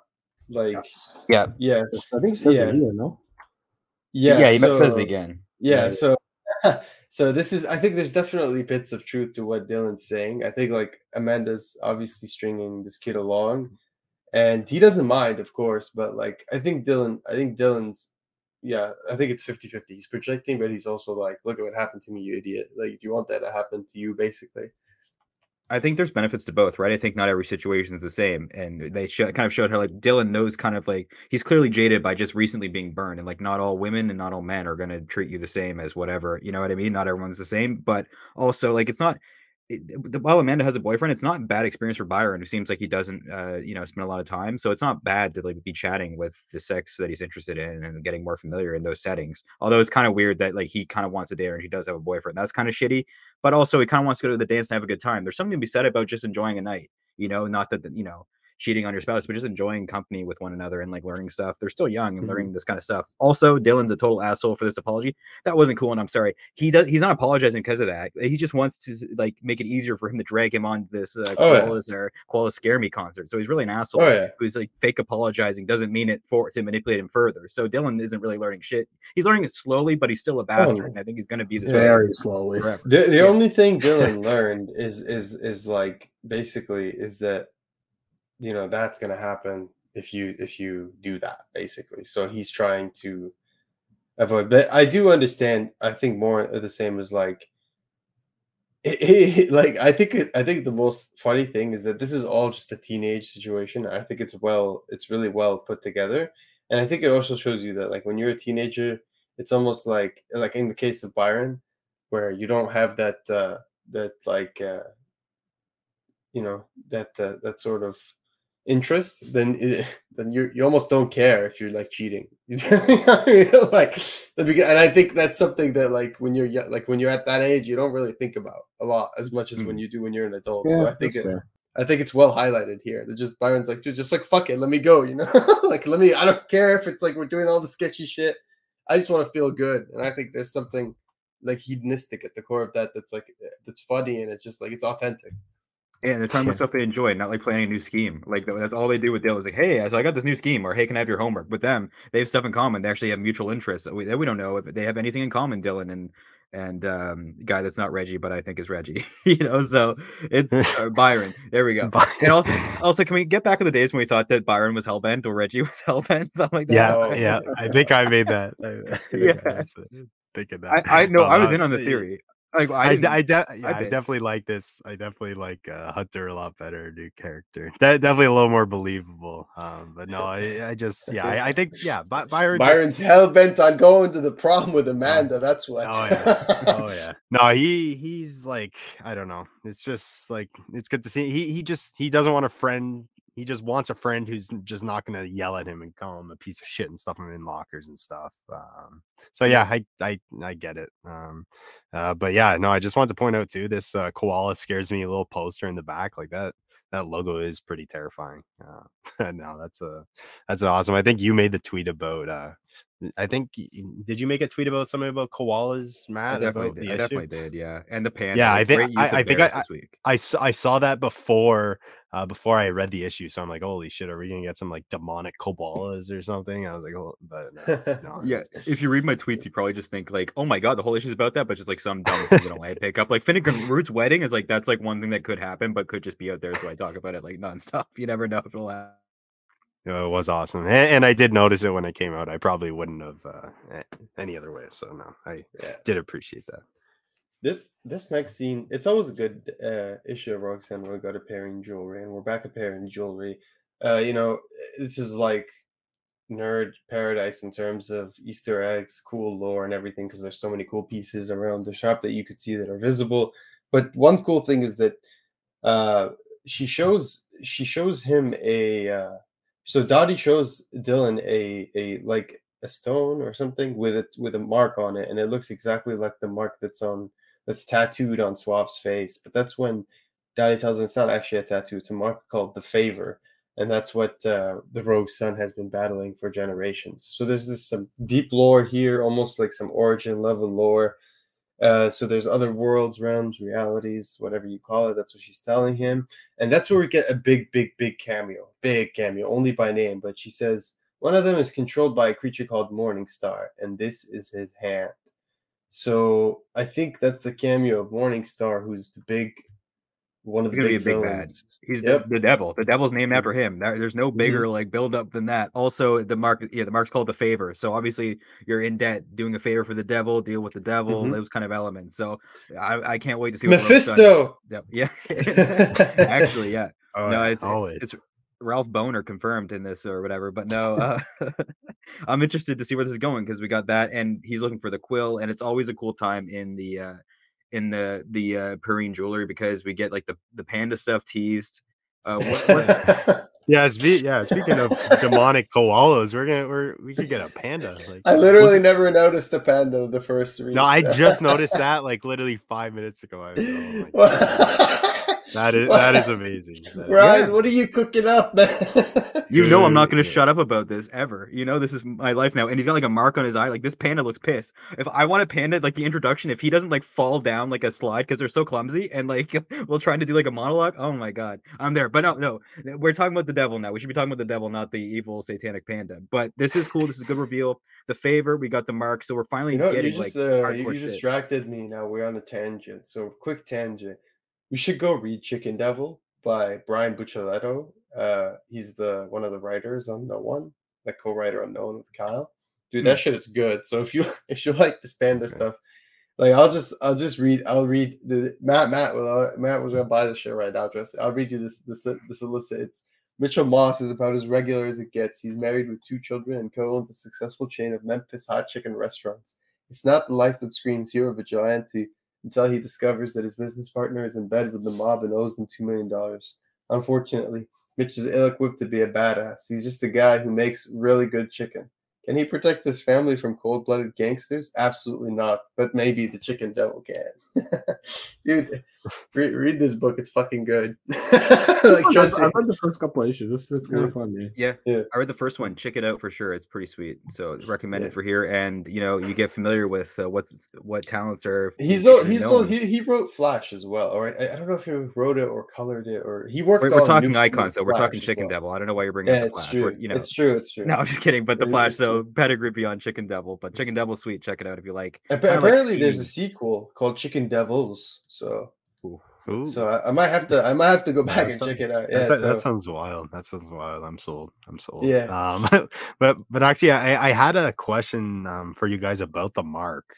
Like, Yes. Yeah. yeah, I think it says it here, no? Yeah, he so, says it again. Yeah, so so this is, I think there's definitely bits of truth to what Dylan's saying. I think like Amanda's obviously stringing this kid along, and he doesn't mind, of course, but like I think Dylan's, yeah, I think it's 50-50. He's projecting, but he's also like, look at what happened to me, you idiot. Like, do you want that to happen to you, basically? I think there's benefits to both, right? I think not every situation is the same, and they kind of showed how like Dylan knows kind of like he's clearly jaded by just recently being burned, and like not all women and not all men are going to treat you the same as whatever, you know what I mean? Not everyone's the same, but also like it's not. While Amanda has a boyfriend, it's not a bad experience for Byron, who seems like he doesn't, spend a lot of time. So it's not bad to like be chatting with the sex that he's interested in and getting more familiar in those settings. Although it's kind of weird that like he kind of wants to date her and he does have a boyfriend. That's kind of shitty. But also he kind of wants to go to the dance and have a good time. There's something to be said about just enjoying a night. Not that cheating on your spouse, but just enjoying company with one another and like learning stuff. They're still young and learning this kind of stuff. Also, Dylan's a total asshole for this apology. That wasn't cool, and I'm sorry. He's not apologizing because of that. He just wants to like make it easier for him to drag him on this Koala Scare Me concert. So he's really an asshole who's like fake apologizing. Doesn't mean it to manipulate him further. So Dylan isn't really learning shit. He's learning it slowly, but he's still a bastard, and I think he's going to be this way very slowly. forever. The only thing Dylan learned is like basically is that that's going to happen if you do that, basically. So he's trying to avoid. But I do understand. I think more of the same is like, like I think the most funny thing is that this is all just a teenage situation. I think it's really well put together, and I think it also shows you that like when you're a teenager, it's almost like in the case of Byron, where you don't have that that sort of interest, then you almost don't care if you're like cheating. Like, and I think that's something that like when you're at that age, you don't really think about a lot as much as when you do when you're an adult. Yeah, so I think it's well highlighted here. That just Byron's like, dude, just like fuck it, let me go. Like I don't care if it's like we're doing all the sketchy shit. I just want to feel good, and I think there's something like hedonistic at the core of that. That's funny, and it's just like it's authentic. Yeah, they're talking about stuff they enjoy, not like planning a new scheme. Like that's all they do with Dale is like, hey, so I got this new scheme, or hey, can I have your homework? With them, they have stuff in common. They actually have mutual interests. We don't know if they have anything in common, Dylan and guy that's not Reggie, but I think is Reggie. So it's Byron. There we go. And also, can we get back in the days when we thought that Byron was Hellbent or Reggie was Hellbent, something like that? Yeah. I think I made that. Thinking that. I know. I was in on the theory. Like I definitely like this. I definitely like Hunter a lot better, new character. Definitely a little more believable. But no, I think Byron's hell bent on going to the prom with Amanda. That's what. Oh yeah. No, he's like, I don't know. It's just like it's good to see. He doesn't want a friend. He just wants a friend who's just not going to yell at him and call him a piece of shit and stuff him in lockers and stuff. So yeah, I get it. But yeah, no, I just wanted to point out too, this koala scares me a little poster in the back like that. That logo is pretty terrifying. No, that's an awesome. I think you made the tweet about I think did you make a tweet about something about koalas, I Matt, definitely about did. the I issue? definitely did. Yeah, and the panda. Yeah, Like, great use of I think bears this week. I saw that before I read the issue, so I'm like, holy shit, are we gonna get some like demonic koalas or something? I was like, oh, but no, Yeah, it's if you read my tweets, you probably just think like, "Oh my god, the whole issue's about that," but just like some dumb thing you don't want to pick up. Like Finnegan Root's wedding is like that's like one thing that could happen, but could just be out there. So I talk about it like nonstop. You never know if it'll happen. it was awesome, and I did notice it when it came out. I probably wouldn't have any other way. So no, I did appreciate that. This next scene, it's always a good issue of Roxanne when we go to pairing jewelry, and we're back at pairing jewelry. You know, this is like nerd paradise in terms of Easter eggs, cool lore, and everything, because there's so many cool pieces around the shop that you could see that are visible. But one cool thing is that uh, she shows him a so Dottie shows Dylan a like a stone or something with a mark on it, and it looks exactly like the mark that's tattooed on Suave's face. But that's when Dottie tells him it's not actually a tattoo; it's a mark called the Favor, and that's what the Rogue Sun has been battling for generations. So there's some deep lore here, almost like some origin level lore. So there's other worlds, realms, realities, whatever you call it. That's what she's telling him, and that's where we get a big cameo, only by name. But she says one of them is controlled by a creature called Morningstar, and this is his hand. So I think that's the cameo of Morningstar, who's one of He's the gonna be a big big bad. villains. He's Yep. the devil. The devil's named after him. There's no bigger like build up than that. Also, the mark's called the favor. So obviously you're in debt, doing a favor for the devil, deal with the devil, those kind of elements. So I can't wait to see what Rogue Sun Mephisto. yeah. Actually, yeah. Oh, No, yeah, it's always. it's Ralph Boner confirmed in this or whatever. But no, I'm interested to see where this is going because we got that, and he's looking for the quill, and it's always a cool time in the Perrine jewelry because we get like the panda stuff teased. What's Speaking of demonic koalas, we could get a panda. Like I literally never noticed the panda the first read. No, I just noticed that like literally 5 minutes ago. I was, oh my God. That is amazing. Ryan, what are you cooking up, man? You know I'm not going to shut up about this ever. You know this is my life now. And he's got like a mark on his eye. Like this panda looks pissed. If I want a panda, like the introduction, if he doesn't like fall down like a slide because they're so clumsy and like we're trying to do like a monologue. Oh my God, I'm there. But no, we're talking about the devil now. We should be talking about the devil, not the evil satanic panda. But this is cool. This is a good reveal. The favor, we got the mark. So we're finally getting you just, like hardcore you shit. distracted me. Now we're on a tangent. So quick tangent. We should go read Chicken Devil by Brian Buccellato. He's one of the writers on No One, the co-writer on No One with Kyle. Dude, that shit is good. So if you like this panda stuff, like I'll just read. I'll read. Matt was gonna buy this shit right now. I'll read you this solicit. It's Mitchell Moss is about as regular as it gets. He's married with 2 children and co-owns a successful chain of Memphis hot chicken restaurants. It's not the life that screams hero vigilante until he discovers that his business partner is in bed with the mob and owes them $2 million. Unfortunately, Mitch is ill-equipped to be a badass. He's just a guy who makes really good chicken. Can he protect his family from cold-blooded gangsters? Absolutely not, but maybe the Chicken Devil can. Dude, read this book. It's fucking good. Trust me. I've read the first couple of issues. It's kind of fun, man. Yeah, I read the first one. Check it out for sure. It's pretty sweet. So recommended for here, and you get familiar with what talents are. He wrote Flash as well. All right, I don't know if he wrote it or colored it or he worked. We're talking icons, so we're talking Chicken Devil. I don't know why you're bringing up the Flash. True. It's true. No, I'm just kidding. But the Flash, so pedigree beyond Chicken Devil. But Chicken Devil's sweet. Check it out if you like. Apparently, there's a sequel called Chicken Devils. So. Ooh. So I might have to go back and check it out. Yeah, that sounds wild. I'm sold. Yeah. But actually, I had a question for you guys about the mark,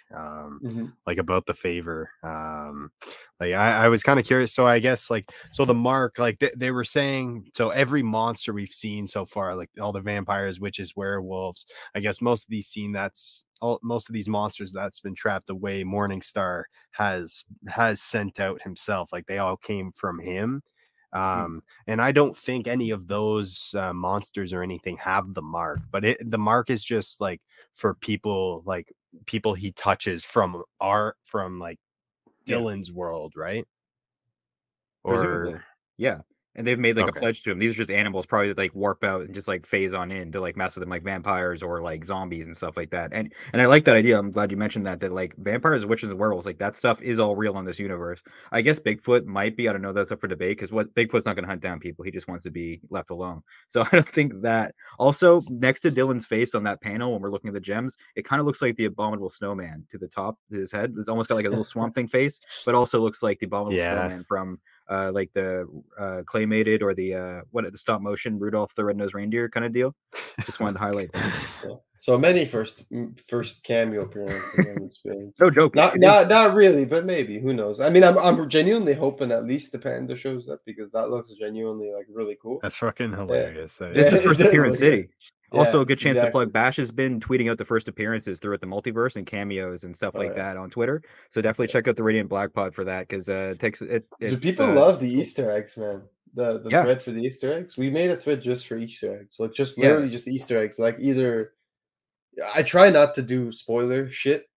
like about the favor. Like I was kind of curious. So I guess so the mark, like they were saying, so every monster we've seen so far, like all the vampires, witches, werewolves, I guess most of these monsters that's been trapped away, Morningstar has sent out himself. Like they all came from him. And I don't think any of those monsters or anything have the mark, but the mark is just like for people he touches from Dylan's world, right? Or yeah. And they've made like a Okay. pledge to him. These are just animals probably that like warp out and just like phase on in to like mess with them like vampires or like zombies and stuff like that. And I like that idea. I'm glad you mentioned that like vampires, witches, and werewolves, like that stuff is all real on this universe. I guess Bigfoot might be. I don't know. That's up for debate because what Bigfoot's not going to hunt down people. He just wants to be left alone. So I don't think that. Also, next to Dylan's face on that panel when we're looking at the gems, it kind of looks like the abominable snowman to the top of his head. It's almost got like a little swamp thing face, but also looks like the abominable Yeah. snowman from like the claymated or the the stop motion Rudolph the Red-Nosed Reindeer kind of deal. Just wanted to highlight that. Yeah. So many first cameo appearances on this page. No joke. Not really, but maybe. Who knows? I mean, I'm genuinely hoping at least the panda shows up because that looks genuinely like really cool. That's fucking hilarious. This is first appearance city. Yeah, Also, a good chance to exactly. plug. Bash has been tweeting out the first appearances throughout the multiverse and cameos and stuff like that on Twitter. So definitely check out the Radiant Black Pod for that because Do people love the Easter eggs, man? The thread for the Easter eggs. We made a thread just for Easter eggs, like just literally just Easter eggs. Like either I try not to do spoiler shit.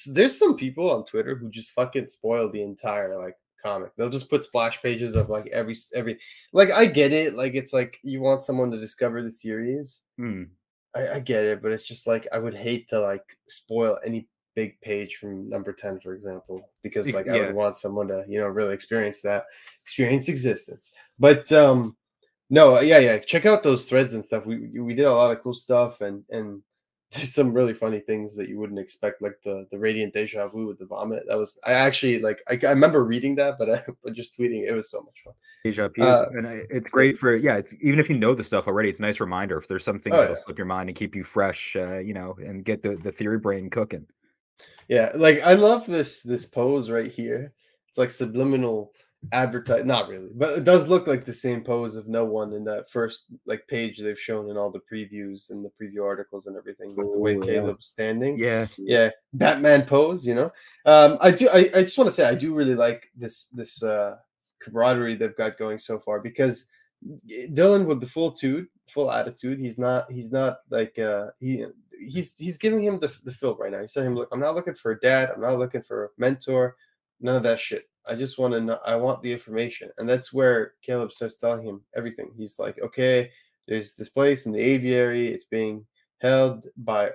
There's some people on Twitter who just fucking spoil the entire like comic. They'll just put splash pages of like every like I get it. Like it's like you want someone to discover the series. I get it, but it's just like I would hate to like spoil any big page from number 10, for example, because like I would want someone to, you know, really experience existence. But no, yeah. Check out those threads and stuff. We did a lot of cool stuff and there's some really funny things that you wouldn't expect, like the radiant deja vu with the vomit. That was I actually like I remember reading that, but just tweeting it was so much fun. Deja vu, and it's great for it's, even if you know the stuff already, it's a nice reminder if there's something that'll slip your mind and keep you fresh, you know, and get the theory brain cooking. Yeah, like I love this pose right here. It's like subliminal advertise, not really, but it does look like the same pose of no one in that first like page they've shown in all the previews and the preview articles and everything, with the way Caleb's standing. Yeah, Batman pose, you know. I just want to say I do really like this camaraderie they've got going so far, because Dylan with the full attitude, he's not like he's giving him the fill right now. He's telling him, look, I'm not looking for a dad, I'm not looking for a mentor, none of that shit. I just want to know, I want the information. And that's where Caleb starts telling him everything. He's like, okay, there's this place in the aviary, it's being held by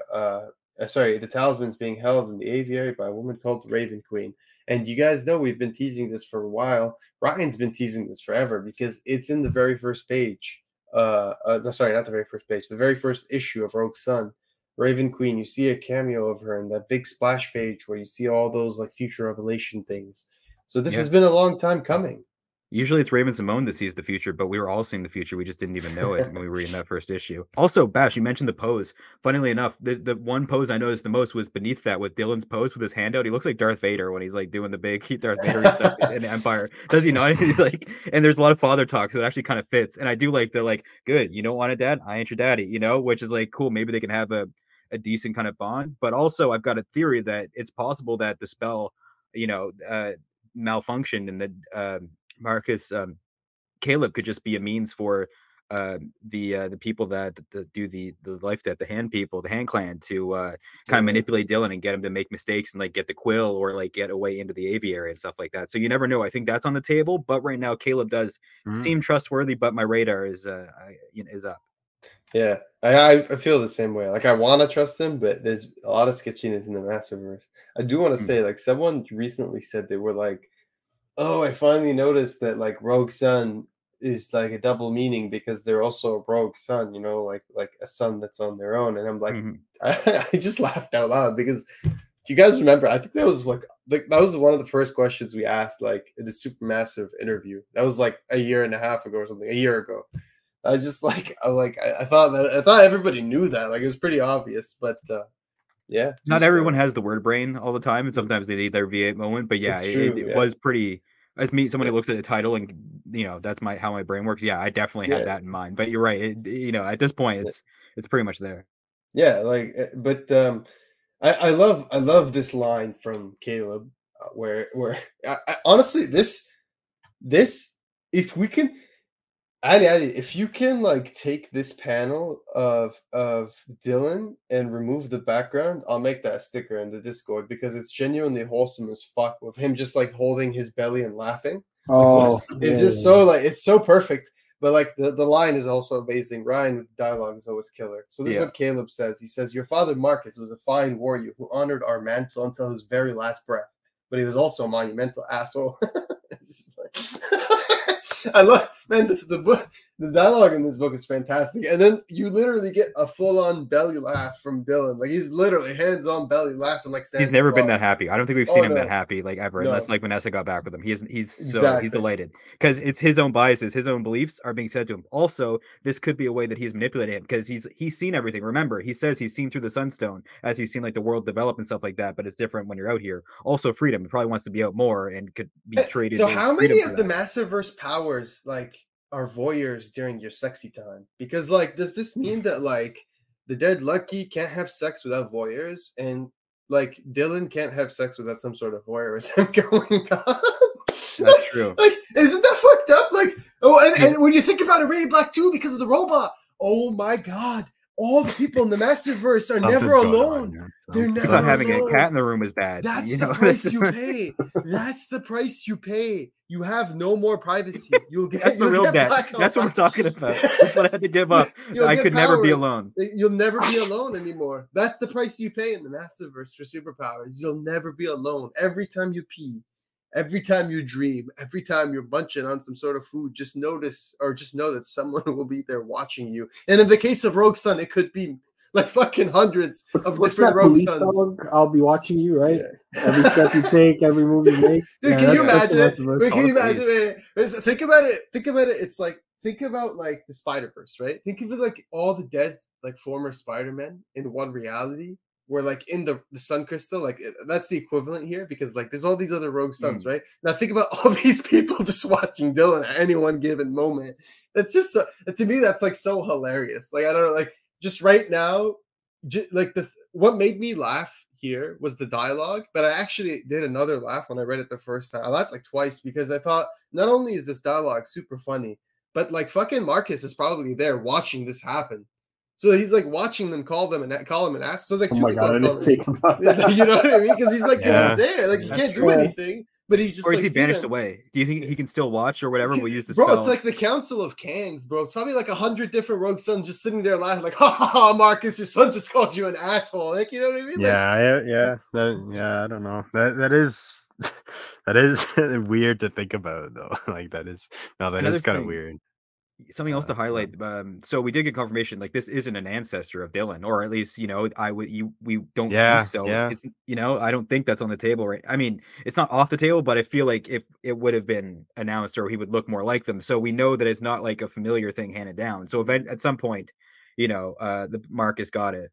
the talisman's being held in the aviary by a woman called Raven Queen. And you guys know we've been teasing this for a while. Ryan's been teasing this forever because it's in the very first page. Sorry, not the very first page. The very first issue of Rogue Sun. Raven Queen, you see a cameo of her in that big splash page where you see all those like future revelation things. So this has been a long time coming. Usually it's Raven Simone that sees the future, but we were all seeing the future. We just didn't even know it when we were reading that first issue. Also, Bash, you mentioned the pose. Funnily enough, the one pose I noticed the most was beneath that with Dylan's pose with his hand out. He looks like Darth Vader when he's like doing the big Darth Vader stuff in Empire. Does he not? He's like, and there's a lot of father talk, so it actually kind of fits. And I do like the like, good, you don't want a dad? I ain't your daddy, you know, which is like cool. Maybe they can have a decent kind of bond. But also, I've got a theory that it's possible that the spell, you know, malfunctioned and that Marcus Caleb could just be a means for the people that do the life death, the hand people, the hand clan, to kind of manipulate Dylan and get him to make mistakes and like get the quill or like get away into the aviary and stuff like that. So you never know. I think that's on the table, but right now Caleb does seem trustworthy, but my radar is up. Yeah, I feel the same way. Like I want to trust him, but there's a lot of sketchiness in the Massiveverse. I do want to say, like someone recently said, they were like, oh, I finally noticed that like Rogue Sun is like a double meaning because they're also a rogue sun, you know, like a sun that's on their own. And I'm like, I just laughed out loud because do you guys remember? I think that was like that was one of the first questions we asked, like in the SuperMassive interview. That was like a year and a half ago or something, a year ago. I thought everybody knew that. Like it was pretty obvious, but yeah. Not everyone has the word brain all the time, and sometimes they need their V8 moment. But yeah, it was pretty. As somebody looks at the title, and you know that's how my brain works. Yeah, I definitely had that in mind. But you're right. You know, at this point, it's pretty much there. Yeah, like, but I love this line from Caleb, where I, honestly this if we can. Adi, if you can like take this panel of Dylan and remove the background, I'll make that a sticker in the Discord because it's genuinely wholesome as fuck with him just like holding his belly and laughing. Oh, It's just so like it's so perfect. But like the line is also amazing. Ryan with dialogue is always killer. So this is what Caleb says. He says, "Your father Marcus was a fine warrior who honored our mantle until his very last breath. But he was also a monumental asshole." It's just like I love man the book. The dialogue in this book is fantastic, and then you literally get a full-on belly laugh from Dylan. Like he's literally hands-on belly laughing like Santa He's never been that Claus. happy. I don't think we've Oh, seen him that no. happy like ever, No. unless like Vanessa got back with him. He's Exactly. elated because it's his own biases, his own beliefs are being said to him. Also, this could be a way that he's manipulating him because he's seen everything. Remember, he says he's seen through the Sunstone as he's seen like the world develop and stuff like that. But it's different when you're out here. Also, freedom. He probably wants to be out more and could be traded. So his how freedom many for of the that. Massiveverse powers like are voyeurs during your sexy time? Because like, does this mean that like the dead Lucky can't have sex without voyeurs, and like Dylan can't have sex without some sort of voyeurism going on? That's true. Like, isn't that fucked up? Like, oh, and when you think about it, Radiant Black too, because of the robot. Oh my god. All the people in the Massiveverse are never Something's going on, alone. man. They're Something's never I thought having a alone. cat in the room is bad. That's you the know? price you pay. That's the price you pay. You have no more privacy. You'll get That's the you'll real get debt. black That's what we're powers. talking about. That's what I had to give up. You'll I get could never be powers. alone. You'll never be alone anymore. That's the price you pay in the Massiveverse for superpowers. You'll never be alone. Every time you pee, every time you dream, every time you're munching on some sort of food, just notice or just know that someone will be there watching you. And in the case of Rogue Sun, it could be like fucking hundreds of What's different that Rogue police Suns. dog? I'll be watching you, right? Yeah. Every step you take, every move you make. Dude, Yeah, can you that's the imagine? Massiveverse. Wait, can you Solid imagine? Think about it. Think about it. It's like think about like the Spider-Verse, right? Think of it like all the dead, like former Spider-Men in one reality, where like in the Sun Crystal, like that's the equivalent here because like there's all these other Rogue Suns, right? Now think about all these people just watching Dylan at any one given moment. That's just to me that's like so hilarious. Like I don't know, like just right now, like what made me laugh here was the dialogue, but I actually did another laugh when I read it the first time. I laughed like twice because I thought not only is this dialogue super funny, but like fucking Marcus is probably there watching this happen. So he's like watching them call him an ass. So like Oh two my people god, I call didn't him. think about that. You know what I mean? Because he's like, Yeah. he's there, like he That's can't do true. anything, but he's just Or is like he see banished them. away? Do you think he can still watch or whatever? We'll use the Bro, spell. it's like the Council of Kangs, bro. It's probably like 100 different Rogue Sons just sitting there laughing, like, ha ha ha, Marcus, your son just called you an asshole. Like, you know what I mean? I don't know. That is that is weird to think about though. Like that is Another kind of thing. weird. Something else to highlight. So we did get confirmation like this isn't an ancestor of Dylan, or at least we don't Yeah, think so. yeah. It's I don't think that's on the table, right? I mean, it's not off the table, but I feel like if it would have been announced, or he would look more like them. So we know that it's not like a familiar thing handed down. So at some point, the Marcus got it,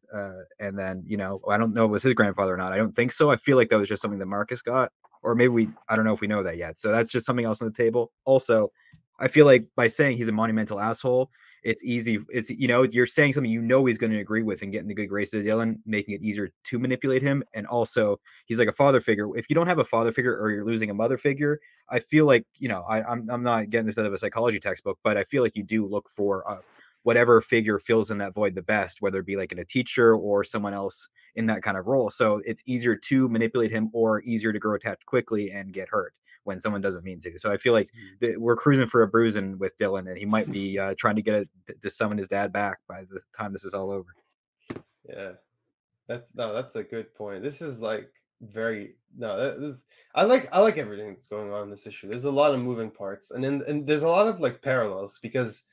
and then I don't know if it was his grandfather or not. I don't think so. I feel like that was just something that Marcus got, or maybe I don't know if we know that yet. So that's just something else on the table. Also, I feel like by saying he's a monumental asshole, it's easy. It's you're saying something he's going to agree with and get in the good graces of Dylan, making it easier to manipulate him. And also, he's like a father figure. If you don't have a father figure or you're losing a mother figure, I feel like I'm not getting this out of a psychology textbook, but I feel like you do look for whatever figure fills in that void the best, whether it be like in a teacher or someone else in that kind of role. So it's easier to manipulate him or easier to grow attached quickly and get hurt when someone doesn't mean to. So I feel like we're cruising for a bruising with Dylan, and he might be trying to get to summon his dad back by the time this is all over. Yeah, that's a good point. This is like I like everything that's going on in this issue. There's a lot of moving parts, and there's a lot of like parallels because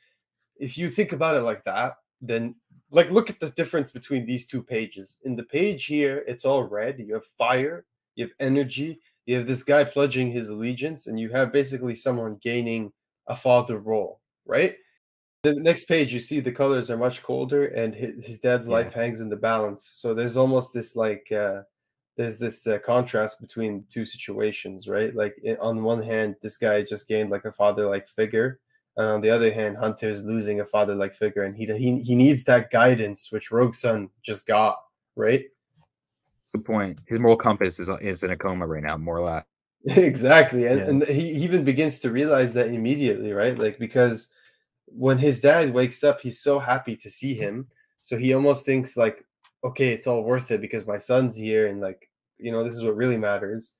if you think about it like that, then like look at the difference between these two pages. In the page here, it's all red. You have fire, you have energy, you have this guy pledging his allegiance, and you have basically someone gaining a father role, right? The next page, you see the colors are much colder, and his dad's life hangs in the balance. So there's almost this like there's this contrast between the two situations, right? Like on one hand, this guy just gained like a father-like figure, and on the other hand, Hunter's losing a father-like figure, and he needs that guidance, which Rogue Sun just got, right? Good point. His moral compass is in a coma right now, more or less. Exactly, and he even begins to realize that immediately, right? Like because when his dad wakes up, he's so happy to see him, so he almost thinks like, okay, it's all worth it because my son's here, and like this is what really matters.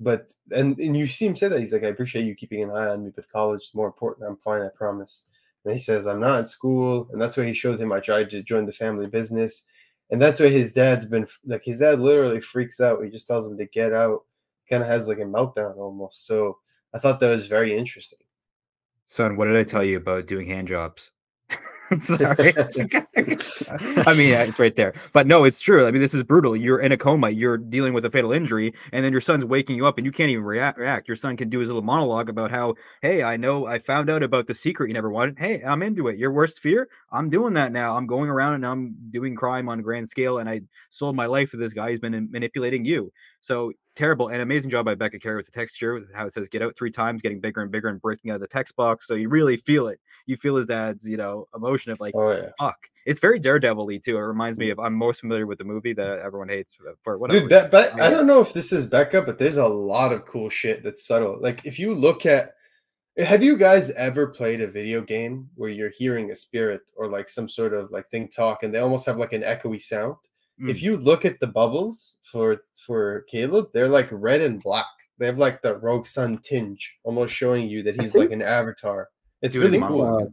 But and you see him say that he's like, I appreciate you keeping an eye on me, but college is more important. I'm fine, I promise. And he says, I'm not in school, and that's why he showed him I tried to join the family business, and that's why his dad's been like, his dad literally freaks out. He just tells him to get out, kind of has like a meltdown almost. So I thought that was very interesting. Son, what did I tell you about doing hand jobs? Sorry. I mean, yeah, it's right there. But no, it's true. I mean, this is brutal. You're in a coma. You're dealing with a fatal injury, and then your son's waking you up, and you can't even react. Your son can do his little monologue about how, hey, I know I found out about the secret you never wanted. Hey, I'm into it. Your worst fear? I'm doing that now. I'm going around and I'm doing crime on a grand scale, and I sold my life to this guy who's been manipulating you. So terrible and amazing job by Becca Carey with the texture, with how it says get out 3 times, getting bigger and bigger and breaking out of the text box. So you really feel it. You feel his dad's, emotion of like, Oh yeah. fuck. It's very Daredevil-y too. It reminds me of, I'm most familiar with the movie that everyone hates for whatever. Dude, I don't know if this is Becca, but there's a lot of cool shit that's subtle. Like if you look at, have you guys ever played a video game where you're hearing a spirit or like some sort of like thing talk and they almost have like an echoey sound? If you look at the bubbles for Caleb, they're like red and black. They have like the Rogue Sun tinge, almost showing you that he's like an avatar. It's Dude, really it's cool.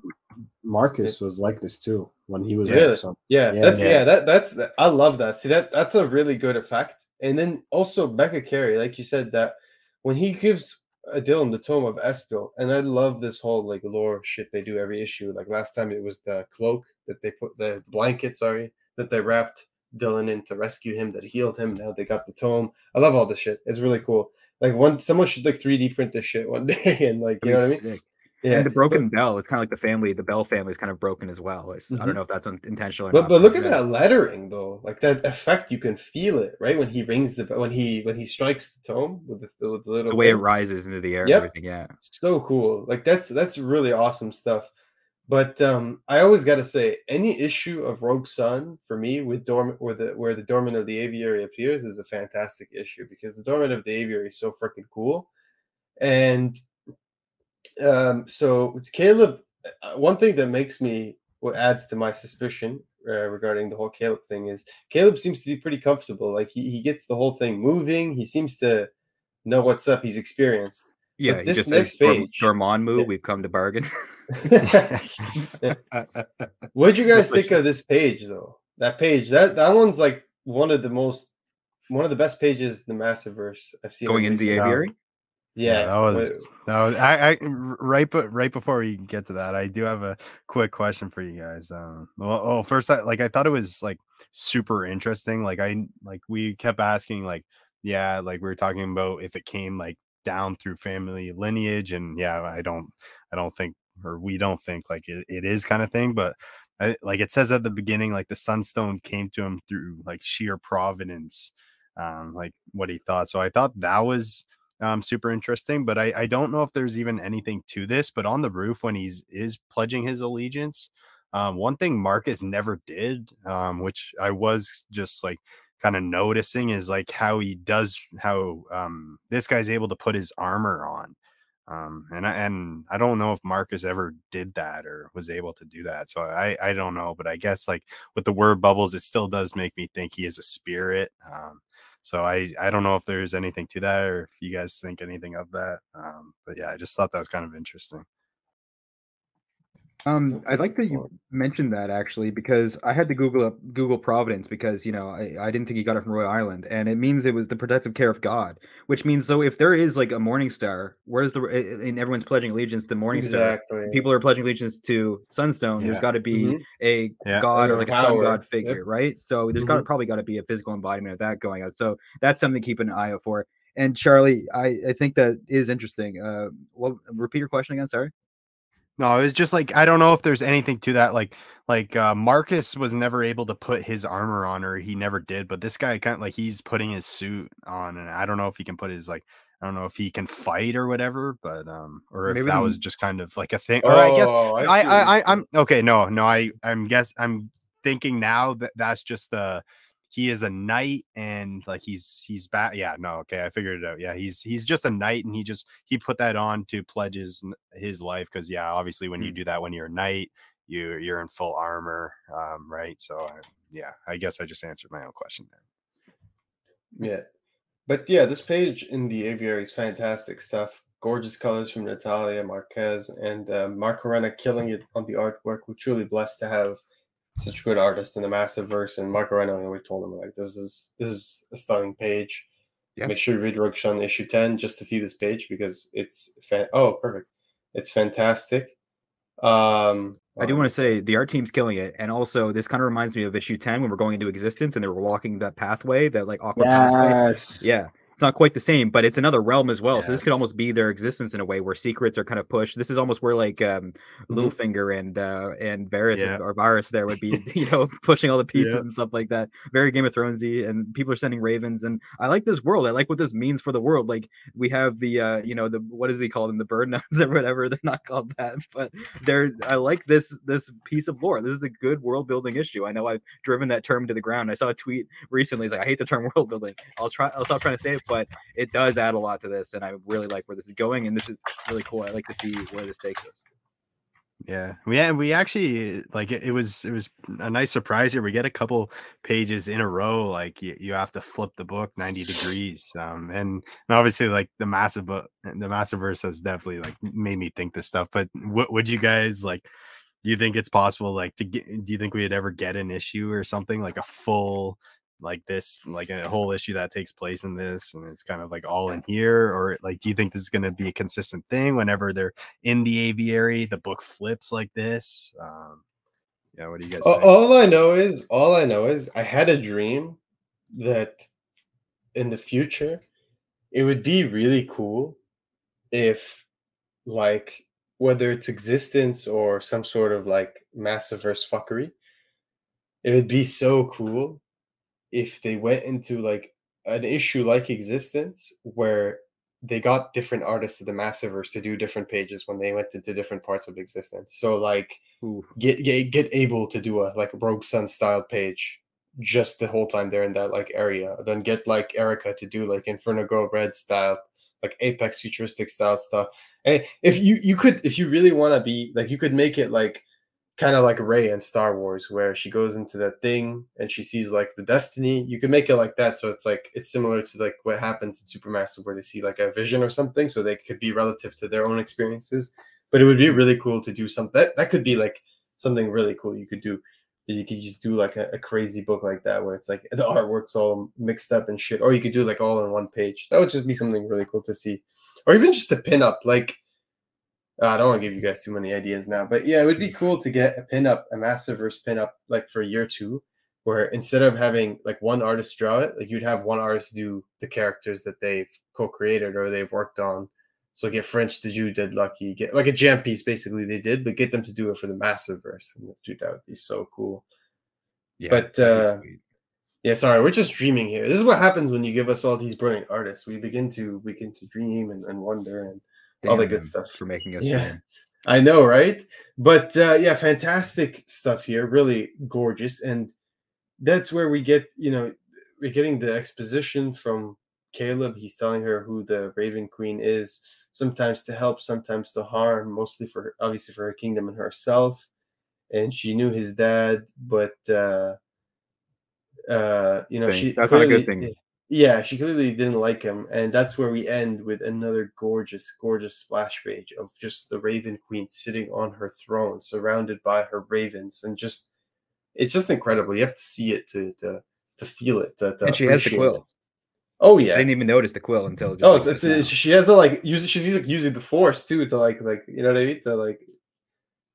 Marcus was like this too when he was Really? so. Yeah, Yeah. that's I love that. See, that's a really good effect. And then also Becca Carey, like you said, that when he gives Dylan the tome of Espil, and I love this whole like lore shit they do every issue. Like last time it was the cloak that they put, the blanket, sorry, that they wrapped Dylan in to rescue him, that healed him. Now they got the tome. I love all this shit. It's really cool. Like someone should like 3D print this shit one day and like, you know what I mean? Sick. Yeah. And the broken bell, it's kind of like the Bell family is kind of broken as well. I don't know if that's intentional or not. But look at that lettering though, like that effect. You can feel it, right? When he rings the when he strikes the tome with the little the way it thing. rises into the air Yep. and everything. Yeah, So cool. Like that's really awesome stuff. But I always got to say, any issue of Rogue Sun for me with where the Dormant of the Aviary appears is a fantastic issue, because the Dormant of the Aviary is so freaking cool. And so Caleb, one thing that makes me, what adds to my suspicion regarding the whole Caleb thing, is Caleb seems to be pretty comfortable. Like he gets the whole thing moving. He seems to know what's up. He's experienced. yeah. But He this just next says, page, Dormammu, yeah. we've come to bargain. What did you guys think of this page though? That page, that one's like one of the best pages in the Massiveverse I've seen. Going into the aviary. Yeah, that was I right before we get to that, I do have a quick question for you guys. First, I thought it was like super interesting. Like we kept asking, like, yeah, like we were talking about if it came like down through family lineage, and yeah, I don't think, or we don't think like it is kind of thing, but like it says at the beginning, like the Sunstone came to him through like sheer providence, like what he thought. So I thought that was super interesting, but I don't know if there's even anything to this. But on the roof, when is pledging his allegiance, one thing Marcus never did, which I was just like kind of noticing, is like how this guy's able to put his armor on. And I don't know if Marcus ever did that or was able to do that. So I don't know, but I guess like with the word bubbles, it still does make me think he is a spirit. So I don't know if there's anything to that, or if you guys think anything of that. But yeah, I just thought that was kind of interesting. I like that you mentioned that, actually, because I had to Google Providence, because I didn't think he got it from Rhode Island, and it means it was the protective care of God, which means, so if there is like a morning star, where's and everyone's pledging allegiance to morning star, people are pledging allegiance to Sunstone, there's got to be a god or like a sun god figure, right? So there's probably got to be a physical embodiment of that going out. So that's something to keep an eye out for. And Charlie, I think that is interesting. Repeat your question again, sorry. No, it was just like, I don't know if there's anything to that. Like Marcus was never able to put his armor on, or he never did. But this guy kind of like, he's putting his suit on, and I don't know if he can put his like, I don't know if he can fight or whatever, but or if that was just kind of like a thing. Or I guess I'm okay. No, I'm thinking now that that's just he is a knight, and like he's back. Yeah, no, okay, I figured it out. Yeah, he's just a knight, and he put that on to pledge his life, because yeah, obviously when you do that when you're a knight, you're in full armor, right? So yeah, I guess I just answered my own question there. Yeah. But yeah, this page in the aviary is fantastic stuff. Gorgeous colors from Natalia Marquez and Mark Arena killing it on the artwork. We're truly blessed to have such good artists in the Massiveverse. And Mark Arena, we told him like this is a stunning page. Yeah. Make sure you read Rogue Shun issue 10 just to see this page because it's oh perfect. It's fantastic. I do want to say the art team's killing it, and also this kind of reminds me of issue 10 when we're going into existence and they were walking that pathway, that like awkward pathway. Yes. Yeah, it's not quite the same, but it's another realm as well. So this could Yes. almost be their existence in a way where secrets are kind of pushed. This is almost where like Littlefinger and Varys Yeah. or Varys there would be, you know, pushing all the pieces Yeah. and stuff like that. Very Game of Thronesy, and people are sending ravens, and I like this world. I like what this means for the world. Like we have the you know, the what does he call them, the bird nuts or whatever. They're not called that, but I like this piece of lore. This is a good world building issue. I know I've driven that term to the ground. I saw a tweet recently. It's like, I hate the term world building. I'll stop trying to say it, but it does add a lot to this, and I really like where this is going, and this is really cool. I like to see where this takes us. Yeah, we actually like it was a nice surprise here. We get a couple pages in a row, like you have to flip the book 90 degrees. And obviously like the Massiveverse has definitely like made me think this stuff. But what would you guys like? Do you think it's possible like do you think we'd ever get an issue or something like a full like this, like a whole issue that takes place in this and it's kind of like all in here? Or like do you think this is going to be a consistent thing whenever they're in the aviary, the book flips like this? Yeah, what do you guys think? All I know is I had a dream that in the future it would be really cool if like whether it's existence or some sort of like Massiveverse fuckery, it would be so cool if they went into like an issue like existence where they got different artists of the Massiveverse to do different pages when they went into different parts of existence. So like Ooh. get able to do a like Rogue Sun style page just the whole time they're in that like area. Then get like Erica to do like Inferno Go Red style, like Apex futuristic style stuff. And if you could, if you really want to be like, you could make it like kind of like Rey in Star Wars, where she goes into that thing and she sees like the destiny. You could make it like that, so it's like it's similar to like what happens in Supermassive, where they see like a vision or something, so they could be relative to their own experiences. But it would be really cool to do something that could be like something really cool you could do. You could just do like a crazy book like that, where it's like the artwork's all mixed up and shit, or you could do like all in one page. That would just be something really cool to see, or even just a pin up like. I don't want to give you guys too many ideas now, but yeah, it would be cool to get a pinup, a Massiveverse pinup, like for year 2, where instead of having like one artist draw it, like you'd have one artist do the characters that they've co-created or they've worked on. So get French to do Dead Lucky, get like a jam piece basically they did, but get them to do it for the Massiveverse. And dude, that would be so cool. Yeah, but that'd be sweet. yeah, sorry, we're just dreaming here. This is what happens when you give us all these brilliant artists. We begin to dream and wonder and all the Damn good them stuff for making us Yeah. dream. I know, right? But yeah, fantastic stuff here. Really gorgeous. And that's where we get, we're getting the exposition from Caleb. He's telling her who the Raven Queen is, sometimes to help, sometimes to harm, mostly for obviously for her kingdom and herself. And she knew his dad, but she That's not a good clearly, thing. yeah, she clearly didn't like him. And that's where we end with another gorgeous, gorgeous splash page of just the Raven Queen sitting on her throne, surrounded by her ravens, and just it's just incredible. You have to see it to feel it, to And she has the appreciate quill. it. Oh I yeah. didn't even notice the quill until just Oh, looking at it now. she has to like use. She's like using the force too to like you know what I mean, to like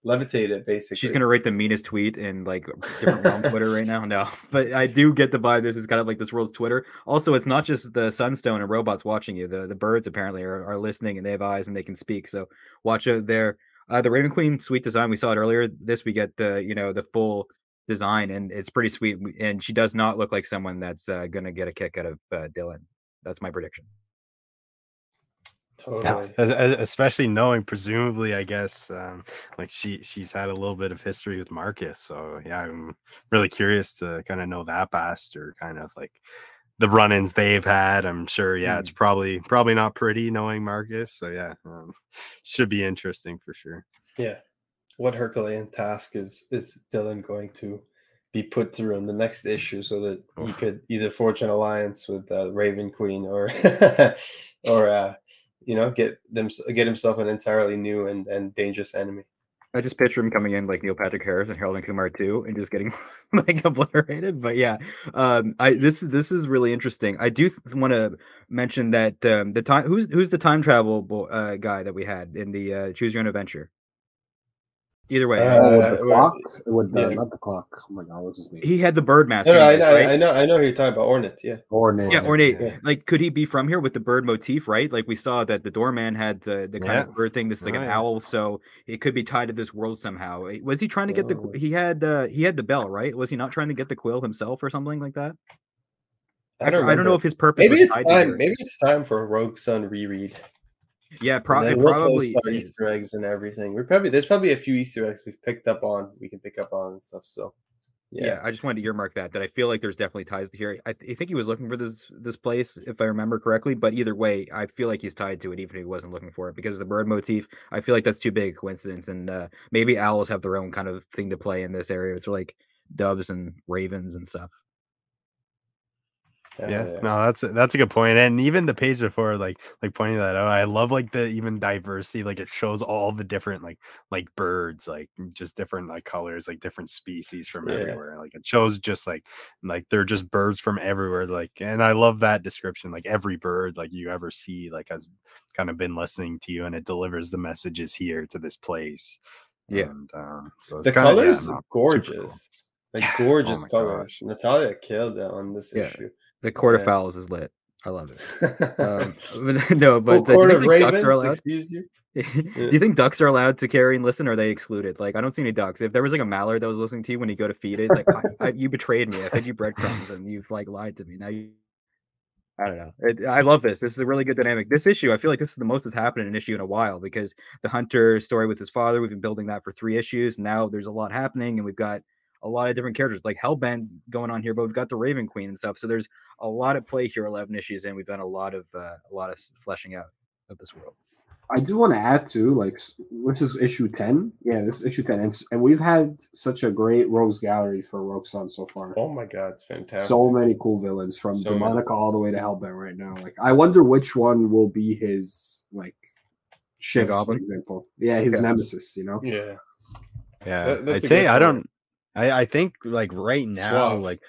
levitate it basically. She's gonna write the meanest tweet in like different realm Twitter right now. No, but I do get the vibe. This is kind of like this world's Twitter. Also, it's not just the Sunstone and robots watching you. The birds apparently are listening and they have eyes and they can speak. So watch out there. The Raven Queen sweet design, we saw it earlier. This we get the full design and it's pretty sweet. And she does not look like someone that's gonna get a kick out of Dylan. That's my prediction. Totally. Especially knowing, presumably, I guess, like she's had a little bit of history with Marcus. So yeah, I'm really curious to kind of know that past, or kind of like the run-ins they've had. I'm sure, yeah, it's probably not pretty knowing Marcus. So yeah, should be interesting for sure. Yeah. What Herculean task is Dylan going to be put through in the next issue so that he could either forge an alliance with Raven Queen or or get himself an entirely new and dangerous enemy. I just picture him coming in like Neil Patrick Harris and Harold and Kumar too, and just getting like obliterated. But yeah, this is really interesting. I do want to mention that the time who's the time travel guy that we had in the Choose Your Own Adventure. Either way, with the clock, with the not the clock. Oh my god, what's his name? he had the bird mask. No, anyways, right? I know who you're talking about. Ornate, yeah. Ornate. Yeah, Ornate. Like, could he be from here with the bird motif, right? Like we saw that the doorman had the kind of bird thing. This is like an owl, so it could be tied to this world somehow. Was he trying to get the? He had the bell, right? Was he not trying to get the quill himself or something like that? I don't know if his purpose. Maybe was it's time. Maybe it's time for a Rogue Sun reread. Yeah, we'll probably post our Easter eggs and everything. There's probably a few Easter eggs we've picked up on. We can pick up on and stuff. So yeah, I just wanted to earmark that I feel like there's definitely ties to here. I think he was looking for this place, if I remember correctly. But either way, I feel like he's tied to it, even if he wasn't looking for it, because of the bird motif. I feel like that's too big a coincidence, and maybe owls have their own kind of thing to play in this area. It's like doves and ravens and stuff. Yeah, no, that's a good point. And even the page before, like pointing that out, I love like the even diversity. Like it shows all the different like birds, like just different like colors, like different species from everywhere. Like it shows just like they're just birds from everywhere. Like, and I love that description. Like every bird like you ever see like has kind of been listening to you, and it delivers the messages here to this place. Yeah, and so it's the kinda, colors gorgeous. cool. Like gorgeous oh colors. gosh. Natalia killed it on this issue. The Court of Fowls is lit. I love it. No, but Court of Ravens, ducks are allowed? Excuse you. Do you think ducks are allowed to carry and listen, or are they excluded? Like, I don't see any ducks. If there was like a mallard that was listening to you when you go to feed it, it's like you betrayed me. I fed you breadcrumbs and you've like lied to me. Now I don't know. I love this. This is a really good dynamic. This issue, I feel like this is the most that's happened in an issue in a while, because the Hunter story with his father, we've been building that for 3 issues. Now there's a lot happening, and we've got a lot of different characters like Hellbent going on here, but we've got the Raven Queen and stuff. So there's a lot at play here. 11 issues in, we've done a lot of fleshing out of this world. I do want to add too, like this is issue 10. Yeah, this is issue 10, and we've had such a great rogues gallery for Rogue Sun so far. Oh my god, it's fantastic! So many cool villains from Demonica all the way to Hellbent right now. Like, I wonder which one will be his like shift, for example. Yeah, his nemesis. You know. Yeah. I'd say I think like right now, Suave. like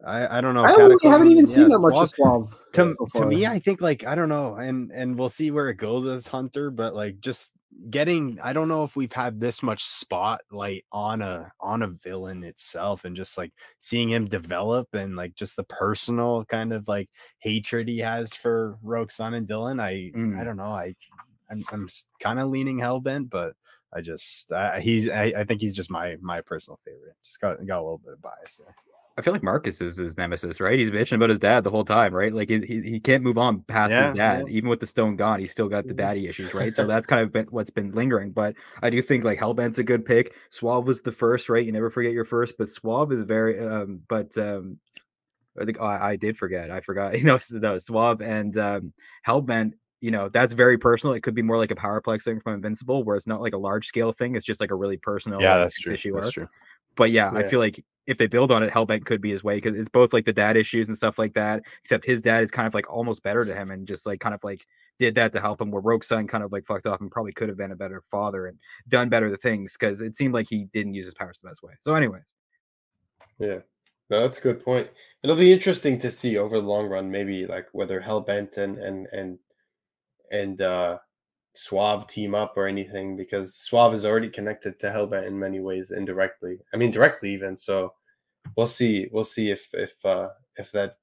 I don't know. We haven't even seen that much of Suave. To me, I think like I don't know, and we'll see where it goes with Hunter, but like just getting, I don't know if we've had this much spotlight on a villain itself, and just like seeing him develop, and like just the personal kind of like hatred he has for Rogue Sun and Dylan. I don't know. I'm kind of leaning Hellbent, but I think he's just my personal favorite. Just got a little bit of bias there. I feel like Marcus is his nemesis, right? He's bitching about his dad the whole time, right? Like he can't move on past his dad. Even with the stone gone, he's still got the daddy issues, right? So that's kind of what's been lingering. But I do think like Hellbent's a good pick. Suave was the first, right? You never forget your first, but Suave is very I think I did forget. I forgot. Suave and Hellbent. That's very personal. It could be more like a Powerplex thing from Invincible, where it's not like a large scale thing. It's just like a really personal. Yeah, that's true. Issue that's arc. true. But yeah, I feel like if they build on it, Hellbent could be his way, because it's both like the dad issues and stuff like that. Except his dad is kind of like almost better to him, and just like kind of like did that to help him. Where Rogue Sun kind of like fucked off and probably could have been a better father and done better things, because it seemed like he didn't use his powers the best way. So, anyways, yeah. No, that's a good point. It'll be interesting to see over the long run, maybe like whether Hellbent and Suave team up or anything, because Suave is already connected to Hellbent in many ways indirectly. I mean, directly even. So we'll see. We'll see if that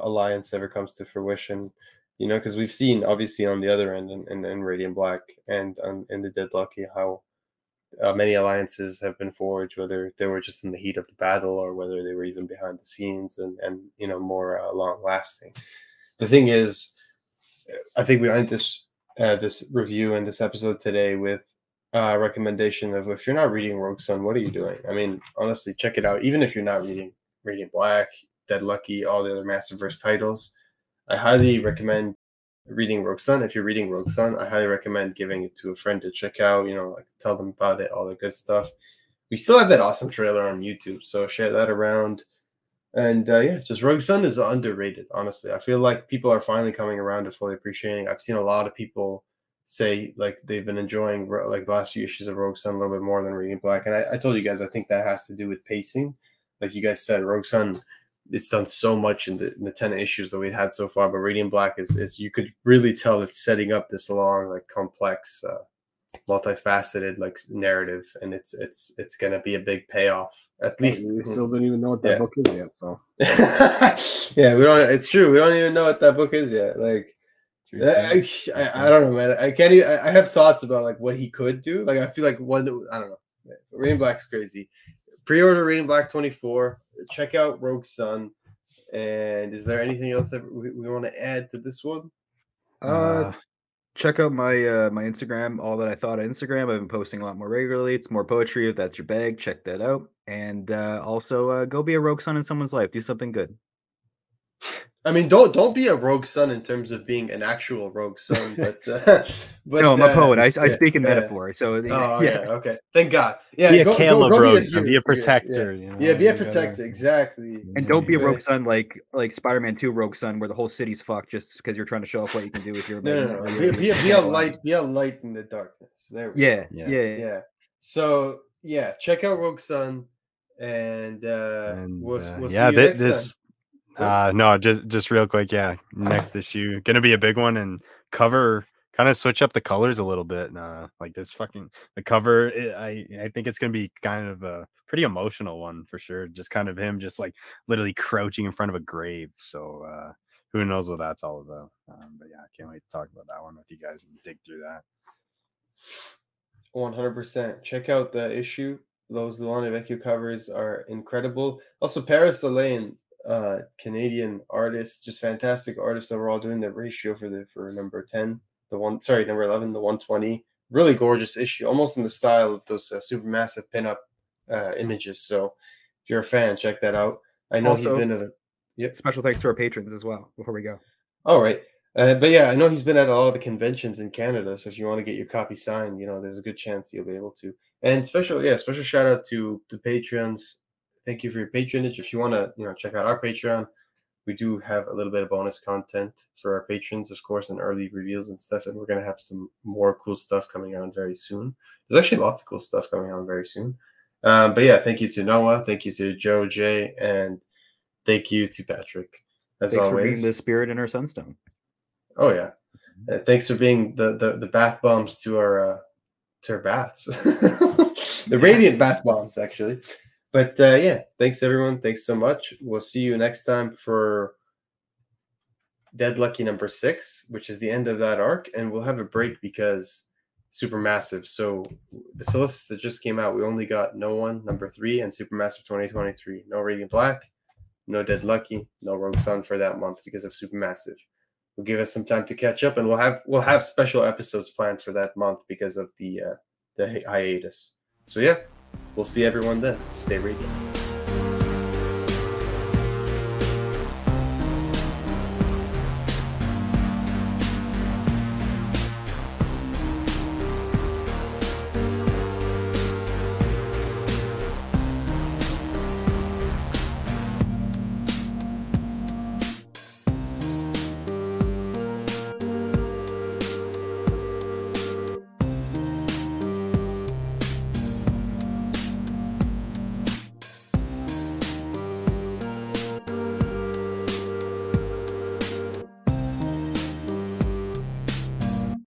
alliance ever comes to fruition. Because we've seen obviously on the other end in Radiant Black and in the Deadlucky how many alliances have been forged, whether they were just in the heat of the battle or whether they were even behind the scenes and more long lasting. The thing is, I think we end this review and this episode today with a recommendation of, if you're not reading Rogue Sun, what are you doing? I mean, honestly, check it out. Even if you're not reading Radiant Black, Deadlucky, all the other Massiveverse titles, I highly recommend reading Rogue Sun. If you're reading Rogue Sun, I highly recommend giving it to a friend to check out, like tell them about it, all the good stuff. we still have that awesome trailer on YouTube, so share that around. And yeah, just Rogue Sun is underrated, honestly. I feel like people are finally coming around to fully appreciating. I've seen a lot of people say like they've been enjoying like the last few issues of Rogue Sun a little bit more than Radiant Black. And I told you guys, I think that has to do with pacing. Like you guys said, Rogue Sun, it's done so much in the 10 issues that we've had so far, but Radiant Black is you could really tell it's setting up this long, like complex, multifaceted like narrative, and it's gonna be a big payoff. At least we still don't even know what that book is yet. So yeah, we don't. It's true. We don't even know what that book is yet. Like, I don't know, man. I can't. Even, I have thoughts about like what he could do. Like, I feel like one. I don't know. Radiant Black's crazy. Pre-order Radiant Black 24. Check out Rogue Sun. And is there anything else that we want to add to this one? Check out my my Instagram, All That I Thought on Instagram. I've been posting a lot more regularly. It's more poetry. If that's your bag, check that out. And also go be a Rogue Sun in someone's life. Do something good. I mean, don't be a rogue son in terms of being an actual rogue son, but no, I'm a poet. I speak in metaphor. So okay. Thank God. Yeah, be a Caleb rogue son. Be a protector. You know? Yeah, be a protector. Exactly. And don't be a rogue son like Spider-Man 2 Rogue Son, where the whole city's fucked just because you're trying to show off what you can do with your. No. Be a light. Be a light in the darkness. There we go. Yeah. So yeah, check out Rogue Sun, and we'll see you next time. No, just real quick. Yeah, next issue gonna be a big one, and cover kind of switch up the colors a little bit. Like this the cover. I think it's gonna be kind of a pretty emotional one for sure. Just kind of him just like literally crouching in front of a grave. So who knows what that's all about? But yeah, I can't wait to talk about that one with you guys and dig through that. 100%. Check out the issue. Those Luana Vecchio covers are incredible. Also, Paris Lane, Canadian artist, just fantastic artists overall, doing the ratio for number 10, number 11, the 120. Really gorgeous issue, almost in the style of those Supermassive pinup images. So if you're a fan, check that out. I know also, he's been at special thanks to our patrons as well before we go. All right. But yeah, I know he's been at a lot of the conventions in Canada. So if you want to get your copy signed, there's a good chance you'll be able to. And special shout out to the Patreons. Thank you for your patronage. If you want to, check out our Patreon, we do have a little bit of bonus content for our patrons, of course, and early reviews and stuff. And we're going to have some more cool stuff coming on very soon. There's actually lots of cool stuff coming on very soon. But yeah, thank you to Noah. Thank you to Joe, Jay, and thank you to Patrick. Thanks always. For being the spirit in our sunstone. Oh, yeah. Thanks for being the bath bombs to our bats. The radiant bath bombs, actually. But yeah, thanks everyone. Thanks so much. We'll see you next time for Dead Lucky number 6, which is the end of that arc, and we'll have a break because Supermassive. So the solicits that just came out, we only got No One number 3 and Supermassive 2023. No Radiant Black, no Dead Lucky, no Rogue Sun for that month because of Supermassive. We'll give us some time to catch up, and we'll have special episodes planned for that month because of the hiatus. So yeah. We'll see everyone then. Stay radiant.